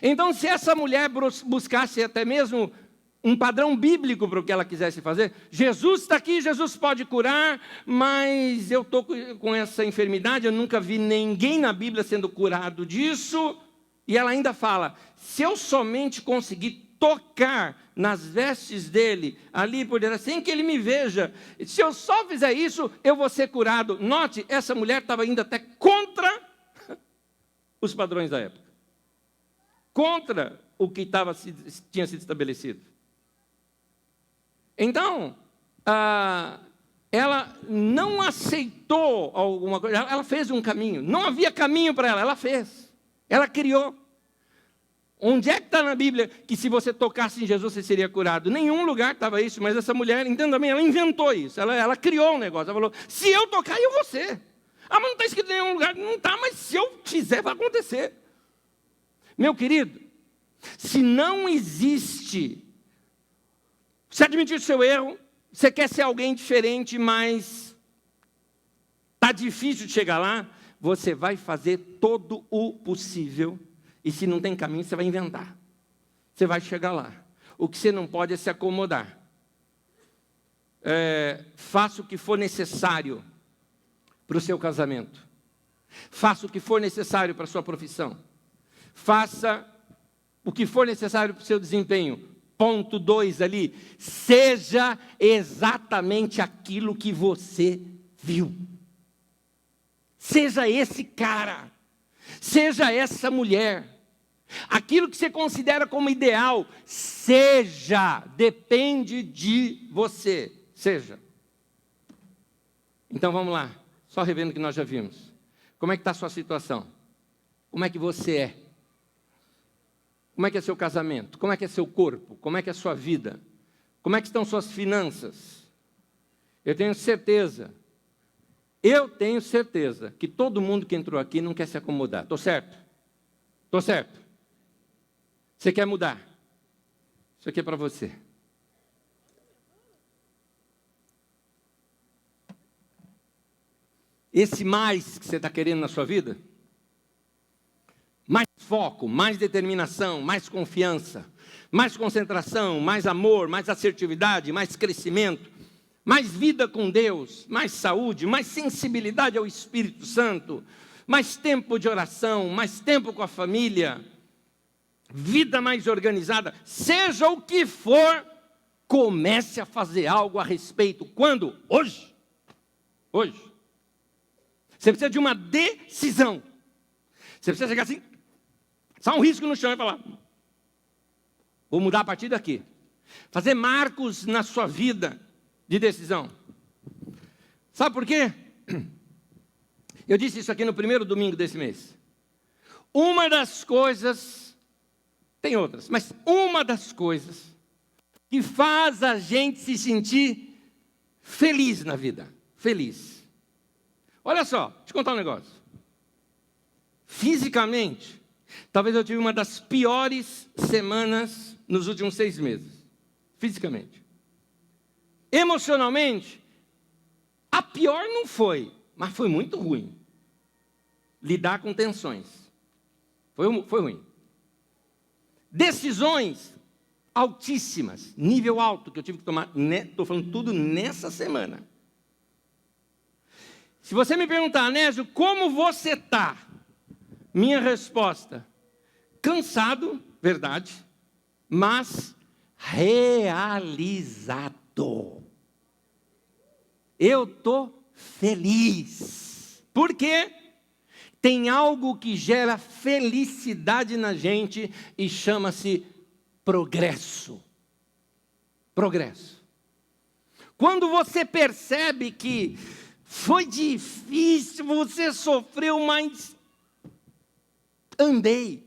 Então, se essa mulher buscasse até mesmo um padrão bíblico para o que ela quisesse fazer, Jesus está aqui, Jesus pode curar, mas eu estou com essa enfermidade, eu nunca vi ninguém na Bíblia sendo curado disso, e ela ainda fala, se eu somente conseguir tocar nas vestes dele, ali por dentro, sem que ele me veja, se eu só fizer isso, eu vou ser curado. Note, essa mulher estava indo até contra os padrões da época. Contra o que tinha sido estabelecido. Então, ela não aceitou alguma coisa, ela fez um caminho. Não havia caminho para ela fez. Ela criou. Onde é que está na Bíblia que se você tocasse em Jesus você seria curado? Nenhum lugar estava isso, mas essa mulher, entenda bem, ela inventou isso. Ela criou um negócio, ela falou, se eu tocar, eu vou ser. Mas não está escrito em nenhum lugar. Não está, mas se eu fizer, vai acontecer. Meu querido, se não existe, se admitir o seu erro, Você quer ser alguém diferente, mas está difícil de chegar lá? Você vai fazer todo o possível. E se não tem caminho, você vai inventar. Você vai chegar lá. O que você não pode é se acomodar. Faça o que for necessário para o seu casamento. Faça o que for necessário para a sua profissão. Faça o que for necessário para o seu desempenho. Ponto 2 ali. Seja exatamente aquilo que você viu. Seja esse cara. Seja essa mulher. Aquilo que você considera como ideal, seja. Depende de você. Seja. Então vamos lá. Só revendo o que nós já vimos. Como é que está a sua situação? Como é que você é? Como é que é seu casamento? Como é que é seu corpo? Como é que é a sua vida? Como é que estão suas finanças? Eu tenho certeza que todo mundo que entrou aqui não quer se acomodar. Estou certo? Estou certo? Você quer mudar? Isso aqui é para você. Esse mais que você está querendo na sua vida, mais foco, mais determinação, mais confiança, mais concentração, mais amor, mais assertividade, mais crescimento, mais vida com Deus, mais saúde, mais sensibilidade ao Espírito Santo, mais tempo de oração, mais tempo com a família, vida mais organizada, seja o que for, comece a fazer algo a respeito. Quando? Hoje. Hoje. Você precisa de uma decisão. Você precisa chegar assim, só um risco no chão e falar, vou mudar a partir daqui. Fazer marcos na sua vida de decisão. Sabe por quê? Eu disse isso aqui no primeiro domingo desse mês. Uma das coisas, tem outras, mas uma das coisas que faz a gente se sentir feliz na vida. Feliz. Olha só, deixa eu contar um negócio. Fisicamente, talvez eu tive uma das piores semanas nos últimos 6 meses. Fisicamente. Emocionalmente, a pior não foi, mas foi muito ruim. Lidar com tensões. Foi ruim. Decisões altíssimas, nível alto, que eu tive que tomar, estou falando tudo nessa semana. Se você me perguntar, Anésio, como você está? Minha resposta, cansado, verdade, mas realizado. Eu estou feliz. Por quê? Tem algo que gera felicidade na gente e chama-se progresso. Progresso. Quando você percebe que foi difícil, você sofreu, mas andei,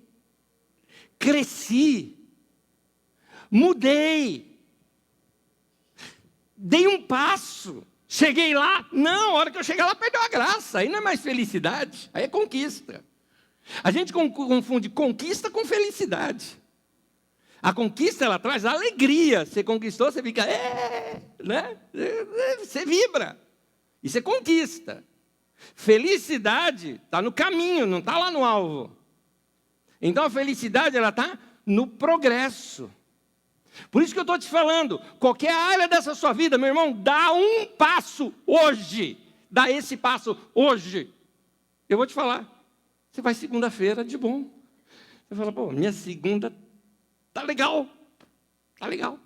cresci, mudei, dei um passo, cheguei lá. Não, a hora que eu cheguei lá, perdeu a graça. Aí não é mais felicidade, aí é conquista. A gente confunde conquista com felicidade. A conquista, ela traz alegria. Você conquistou, você fica, né? Você vibra. Isso é conquista. Felicidade está no caminho, não está lá no alvo. Então a felicidade, ela está no progresso. Por isso que eu estou te falando, qualquer área dessa sua vida, meu irmão, dá um passo hoje. Dá esse passo hoje. Eu vou te falar, você vai segunda-feira de bom. Você fala, pô, minha segunda tá legal. Tá legal.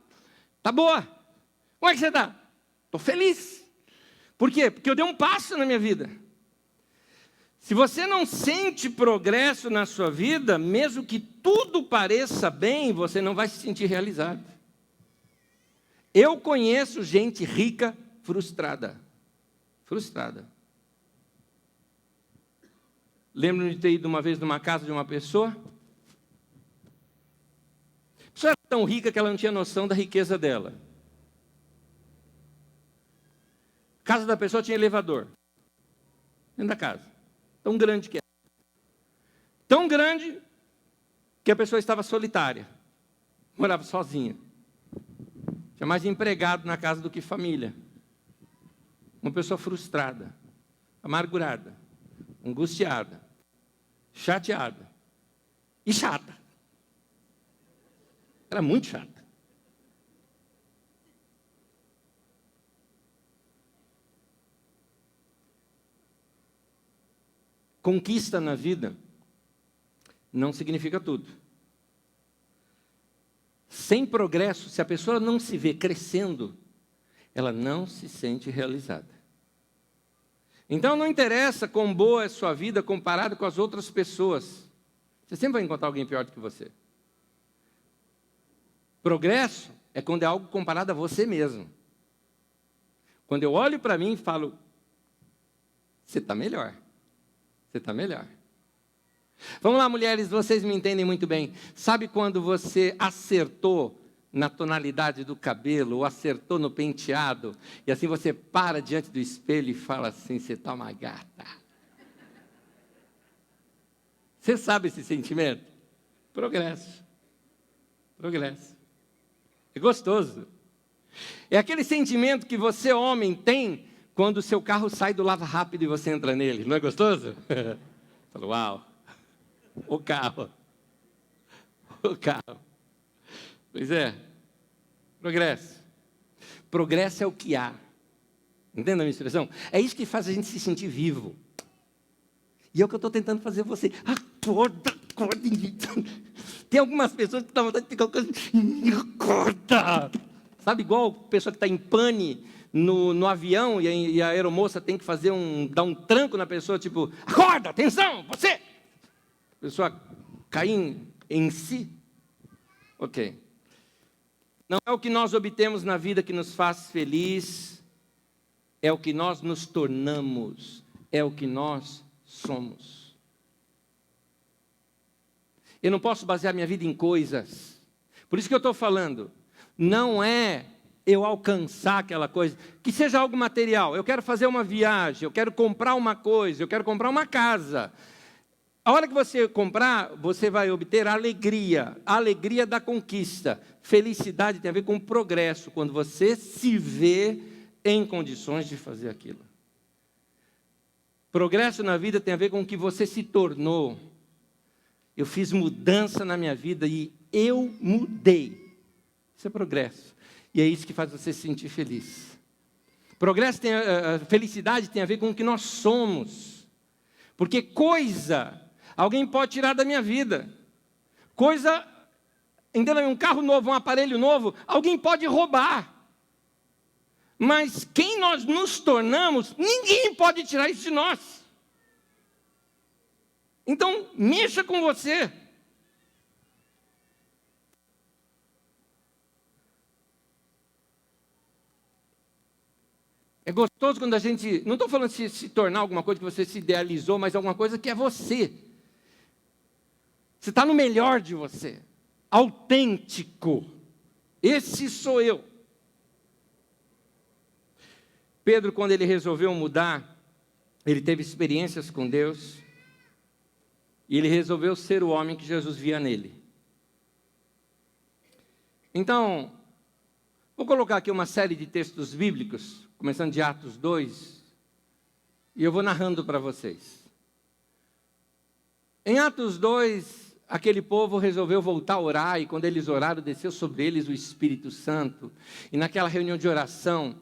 Tá boa. Como é que você está? Estou feliz. Por quê? Porque eu dei um passo na minha vida. Se você não sente progresso na sua vida, mesmo que tudo pareça bem, você não vai se sentir realizado. Eu conheço gente rica frustrada. Frustrada. Lembro de ter ido uma vez numa casa de uma pessoa. A pessoa era tão rica que ela não tinha noção da riqueza dela. A casa da pessoa tinha elevador. Dentro da casa. Tão grande que era. Tão grande que a pessoa estava solitária. Morava sozinha. Tinha mais empregado na casa do que família. Uma pessoa frustrada, amargurada, angustiada, chateada e chata. Era muito chata. Conquista na vida não significa tudo. Sem progresso, se a pessoa não se vê crescendo, ela não se sente realizada. Então não interessa quão boa é a sua vida comparado com as outras pessoas. Você sempre vai encontrar alguém pior do que você. Progresso é quando é algo comparado a você mesmo. Quando eu olho para mim e falo, você está melhor. Você está melhor. Vamos lá, mulheres, vocês me entendem muito bem. Sabe quando você acertou na tonalidade do cabelo, ou acertou no penteado, e assim você para diante do espelho e fala assim, você está uma gata. Você sabe esse sentimento? Progresso. Progresso. É gostoso. É aquele sentimento que você, homem, tem quando o seu carro sai do lava rápido e você entra nele. Não é gostoso? Fala, uau. O carro. O carro. Pois é. Progresso. Progresso é o que há. Entende a minha expressão? É isso que faz a gente se sentir vivo. E é o que eu estou tentando fazer você. Acorda, acorda. Tem algumas pessoas que estão vontade de ficar acorda. Sabe, igual pessoa que está em pane no avião e a aeromoça tem que dar um tranco na pessoa, tipo, acorda, atenção, você! A pessoa cair em si. Ok. Não é o que nós obtemos na vida que nos faz feliz, é o que nós nos tornamos, é o que nós somos. Eu não posso basear minha vida em coisas. Por isso que eu estou falando, não é eu alcançar aquela coisa, que seja algo material. Eu quero fazer uma viagem, eu quero comprar uma coisa, eu quero comprar uma casa. A hora que você comprar, você vai obter alegria, a alegria da conquista. Felicidade tem a ver com progresso, quando você se vê em condições de fazer aquilo. Progresso na vida tem a ver com o que você se tornou. Eu fiz mudança na minha vida e eu mudei. Isso é progresso. E é isso que faz você se sentir feliz. Progresso felicidade tem a ver com o que nós somos. Porque coisa, alguém pode tirar da minha vida. Coisa, entenda, um carro novo, um aparelho novo, alguém pode roubar. Mas quem nós nos tornamos, ninguém pode tirar isso de nós. Então, mexa com você. É gostoso quando a gente, não estou falando de se tornar alguma coisa que você se idealizou, mas alguma coisa que é você. Você está no melhor de você. Autêntico. Esse sou eu. Pedro, quando ele resolveu mudar, ele teve experiências com Deus. E ele resolveu ser o homem que Jesus via nele. Então, vou colocar aqui uma série de textos bíblicos, começando de Atos 2, e eu vou narrando para vocês. Em Atos 2, aquele povo resolveu voltar a orar, e quando eles oraram, desceu sobre eles o Espírito Santo. E naquela reunião de oração,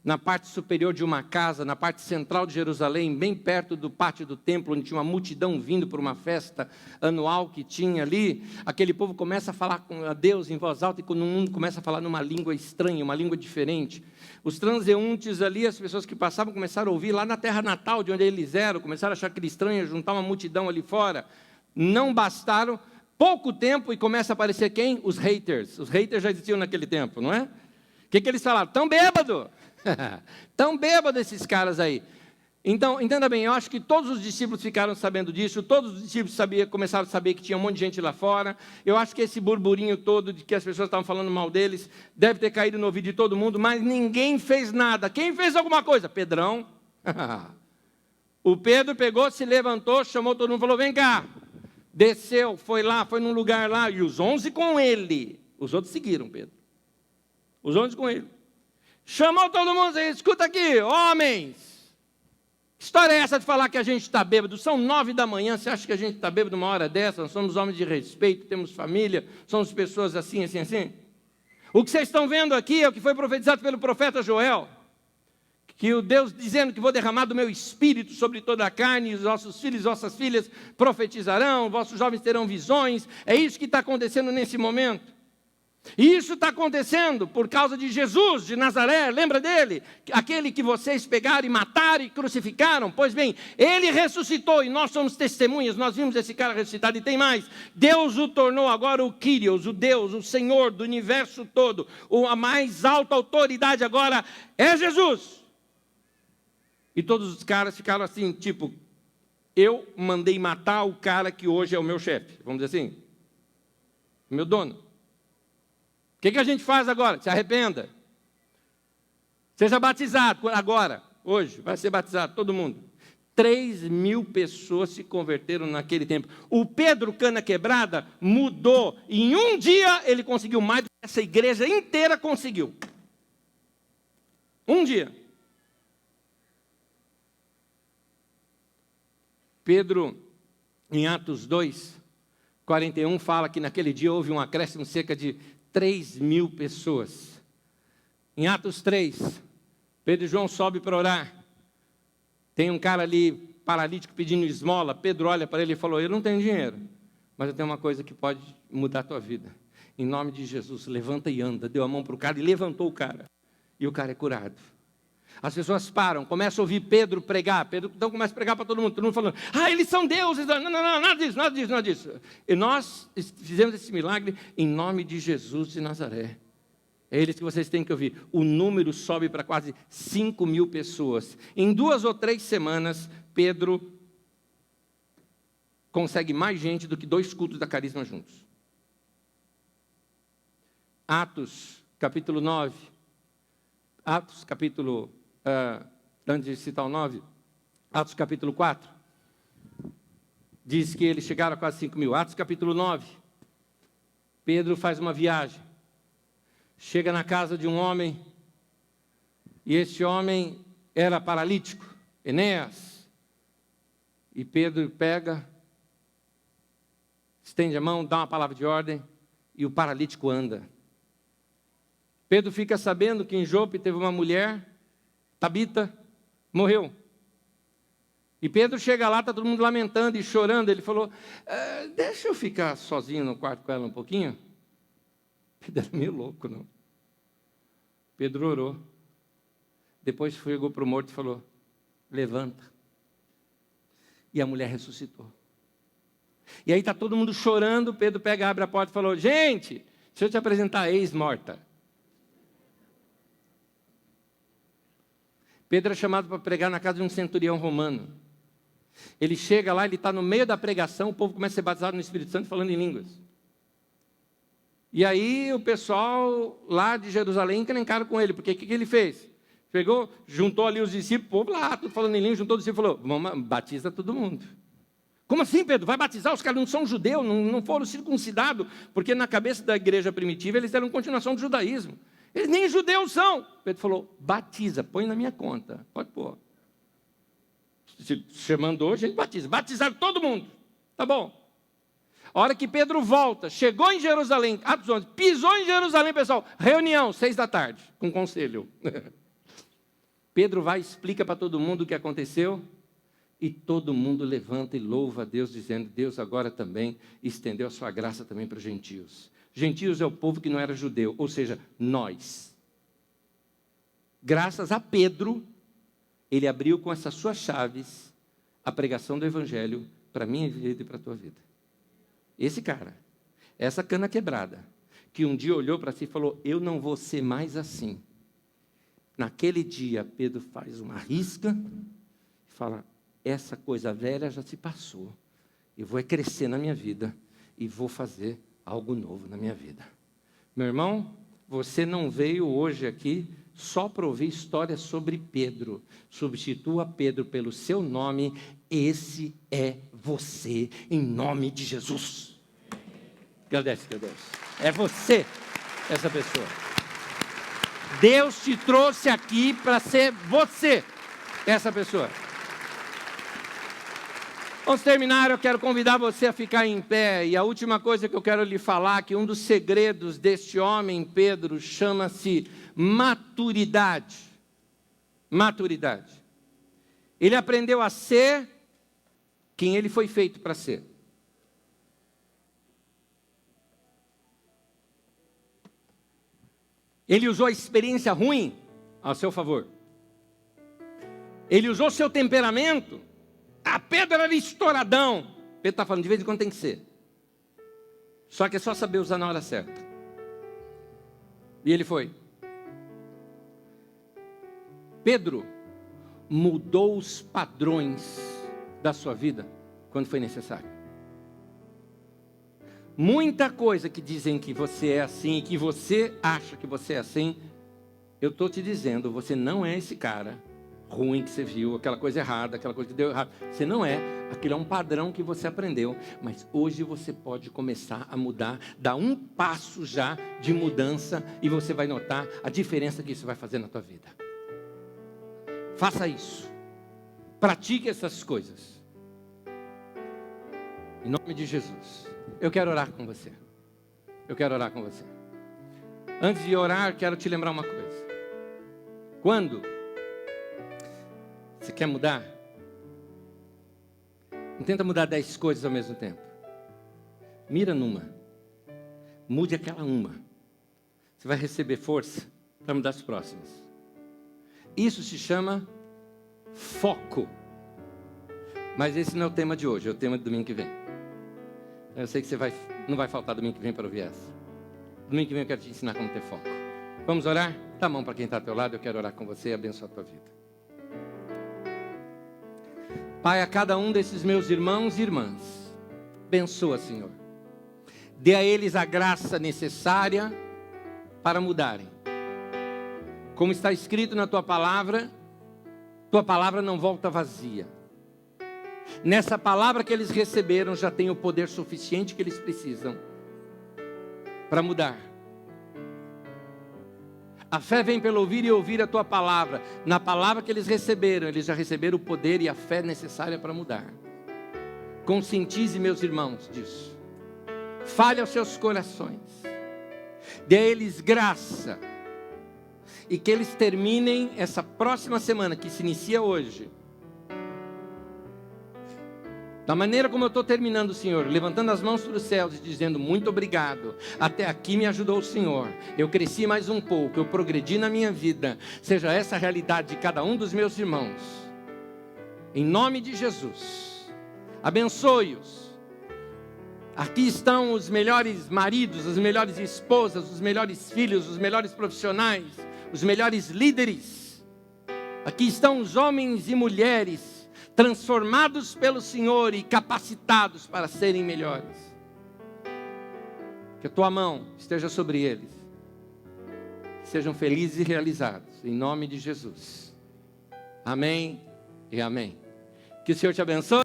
na parte superior de uma casa, na parte central de Jerusalém, bem perto do pátio do templo, onde tinha uma multidão vindo para uma festa anual que tinha ali, aquele povo começa a falar com a Deus em voz alta, e quando o mundo começa a falar numa língua estranha, uma língua diferente. Os transeuntes ali, as pessoas que passavam, começaram a ouvir lá na terra natal, de onde eles eram, começaram a achar aquilo estranho, juntar uma multidão ali fora. Não bastaram, pouco tempo, e começa a aparecer quem? Os haters. Os haters já existiam naquele tempo, não é? O que eles falaram? Tão bêbado! Tão bêbado esses caras aí. Então, entenda bem, eu acho que todos os discípulos ficaram sabendo disso, todos os discípulos começaram a saber que tinha um monte de gente lá fora. Eu acho que esse burburinho todo de que as pessoas estavam falando mal deles deve ter caído no ouvido de todo mundo, mas ninguém fez nada. Quem fez alguma coisa? Pedrão. O Pedro pegou, se levantou, chamou todo mundo e falou, vem cá. Desceu, foi lá, foi num lugar lá, e os 11 com ele. Os outros seguiram Pedro. os 11 com ele. Chamou todo mundo e disse, escuta aqui, homens. Que história é essa de falar que a gente está bêbado? São 9 da manhã, você acha que a gente está bêbado uma hora dessa? Nós somos homens de respeito, temos família, somos pessoas assim, assim, assim. O que vocês estão vendo aqui é o que foi profetizado pelo profeta Joel. Que o Deus dizendo que vou derramar do meu espírito sobre toda a carne, e os vossos filhos e vossas filhas profetizarão, vossos jovens terão visões. É isso que está acontecendo nesse momento. E isso está acontecendo por causa de Jesus de Nazaré, lembra dele? Aquele que vocês pegaram e mataram e crucificaram. Pois bem, ele ressuscitou e nós somos testemunhas, nós vimos esse cara ressuscitado e tem mais. Deus o tornou agora o Kyrios, o Deus, o Senhor do universo todo. A mais alta autoridade agora é Jesus. E todos os caras ficaram assim, tipo, eu mandei matar o cara que hoje é o meu chefe, vamos dizer assim, o meu dono. O que a gente faz agora? Se arrependa. Seja batizado agora, hoje, vai ser batizado todo mundo. 3.000 pessoas se converteram naquele tempo. O Pedro Cana Quebrada mudou. Em um dia ele conseguiu mais do que essa igreja inteira conseguiu. Um dia. Pedro, em Atos 2, 41, fala que naquele dia houve um acréscimo de cerca de 3.000 pessoas. Em Atos 3, Pedro e João sobem para orar. Tem um cara ali, paralítico, pedindo esmola. Pedro olha para ele e falou, eu não tenho dinheiro, mas eu tenho uma coisa que pode mudar a tua vida. Em nome de Jesus, levanta e anda. Deu a mão para o cara e levantou o cara. E o cara é curado. As pessoas param, começam a ouvir Pedro pregar. Pedro então começa a pregar para todo mundo falando, eles são deuses. Não, nada disso. E nós fizemos esse milagre em nome de Jesus de Nazaré. É eles que vocês têm que ouvir. O número sobe para quase 5.000 pessoas. Em 2 ou 3 semanas, Pedro consegue mais gente do que 2 cultos da Carisma juntos. Atos, capítulo 9. Atos, capítulo... antes de citar o 9, Atos capítulo 4, diz que eles chegaram a quase 5.000. Atos capítulo 9, Pedro faz uma viagem, chega na casa de um homem, e este homem era paralítico, Enéas, e Pedro pega, estende a mão, dá uma palavra de ordem, e o paralítico anda. Pedro fica sabendo que em Jope teve uma mulher, Tabita, morreu. E Pedro chega lá, está todo mundo lamentando e chorando. Ele falou, deixa eu ficar sozinho no quarto com ela um pouquinho. Pedro era meio louco, não? Pedro orou. Depois chegou para o morto e falou, levanta. E a mulher ressuscitou. E aí está todo mundo chorando. Pedro pega, abre a porta e falou, gente, deixa eu te apresentar a ex-morta. Pedro é chamado para pregar na casa de um centurião romano. Ele chega lá, ele está no meio da pregação, o povo começa a ser batizado no Espírito Santo falando em línguas. E aí o pessoal lá de Jerusalém encrencaram com ele, porque o que ele fez? Pegou, juntou ali os discípulos, o povo lá, tudo falando em línguas, juntou os discípulos e falou, vamos, batiza todo mundo. Como assim, Pedro? Vai batizar? Os caras não são judeus, não foram circuncidados, porque na cabeça da igreja primitiva eles eram continuação do judaísmo. Eles nem judeus são. Pedro falou, batiza, põe na minha conta. Pode pôr. Se você mandou, a gente batiza. Batizaram todo mundo. Tá bom. A hora que Pedro volta, chegou em Jerusalém, Atos 11, pisou em Jerusalém, pessoal, reunião, 6 da tarde, com conselho. Pedro vai e explica para todo mundo o que aconteceu, e todo mundo levanta e louva a Deus, dizendo, Deus agora também estendeu a sua graça também para os gentios. Gentios é o povo que não era judeu, ou seja, nós. Graças a Pedro, ele abriu com essas suas chaves a pregação do Evangelho para a minha vida e para a tua vida. Esse cara, essa cana quebrada, que um dia olhou para si e falou, eu não vou ser mais assim. Naquele dia, Pedro faz uma risca e fala, essa coisa velha já se passou. Eu vou crescer na minha vida e vou fazer algo novo na minha vida. Meu irmão, você não veio hoje aqui só para ouvir histórias sobre Pedro. Substitua Pedro pelo seu nome. Esse é você, em nome de Jesus. Agradece, Deus. É você, essa pessoa. Deus te trouxe aqui para ser você, essa pessoa. Vamos terminar, eu quero convidar você a ficar em pé. E a última coisa que eu quero lhe falar, que um dos segredos deste homem, Pedro, chama-se maturidade. Maturidade. Ele aprendeu a ser quem ele foi feito para ser. Ele usou a experiência ruim a seu favor. Ele usou seu temperamento. Pedro era estouradão. Pedro está falando, de vez em quando tem que ser. Só que é só saber usar na hora certa. E ele foi. Pedro mudou os padrões da sua vida quando foi necessário. Muita coisa que dizem que você é assim, que você acha que você é assim, eu estou te dizendo, você não é esse cara ruim que você viu, aquela coisa errada, aquela coisa que deu errado. Você não é, aquilo é um padrão que você aprendeu, mas hoje você pode começar a mudar, dar um passo já de mudança e você vai notar a diferença que isso vai fazer na tua vida. Faça isso. Pratique essas coisas. Em nome de Jesus. Eu quero orar com você. Eu quero orar com você. Antes de orar, quero te lembrar uma coisa. Quando você quer mudar, não tenta mudar 10 coisas ao mesmo tempo. Mira numa. Mude aquela uma. Você vai receber força para mudar as próximas. Isso se chama foco. Mas esse não é o tema de hoje, é o tema do domingo que vem. Eu sei que você não vai faltar domingo que vem para ouvir essa. Domingo que vem eu quero te ensinar como ter foco. Vamos orar? Dá a mão para quem está ao teu lado, eu quero orar com você e abençoar a tua vida. Pai, a cada um desses meus irmãos e irmãs, abençoa, Senhor. Dê a eles a graça necessária para mudarem. Como está escrito na tua palavra não volta vazia. Nessa palavra que eles receberam, já tem o poder suficiente que eles precisam para mudar. A fé vem pelo ouvir e ouvir a tua palavra. Na palavra que eles já receberam o poder e a fé necessária para mudar. Conscientize, meus irmãos, disso. Fale aos seus corações. Dê a eles graça. E que eles terminem essa próxima semana, que se inicia hoje, da maneira como eu estou terminando, Senhor, levantando as mãos para os céus e dizendo muito obrigado. Até aqui me ajudou o Senhor. Eu cresci mais um pouco, eu progredi na minha vida. Seja essa a realidade de cada um dos meus irmãos. Em nome de Jesus. Abençoe-os. Aqui estão os melhores maridos, as melhores esposas, os melhores filhos, os melhores profissionais, os melhores líderes. Aqui estão os homens e mulheres transformados pelo Senhor e capacitados para serem melhores. Que a tua mão esteja sobre eles. Sejam felizes e realizados, em nome de Jesus. Amém e amém. Que o Senhor te abençoe,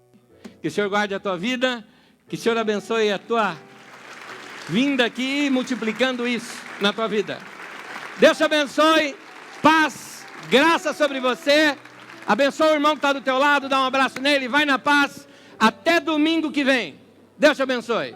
que o Senhor guarde a tua vida, que o Senhor abençoe a tua vinda aqui, multiplicando isso na tua vida. Deus te abençoe, paz, graça sobre você. Abençoa o irmão que está do teu lado, dá um abraço nele, vai na paz. Até domingo que vem. Deus te abençoe.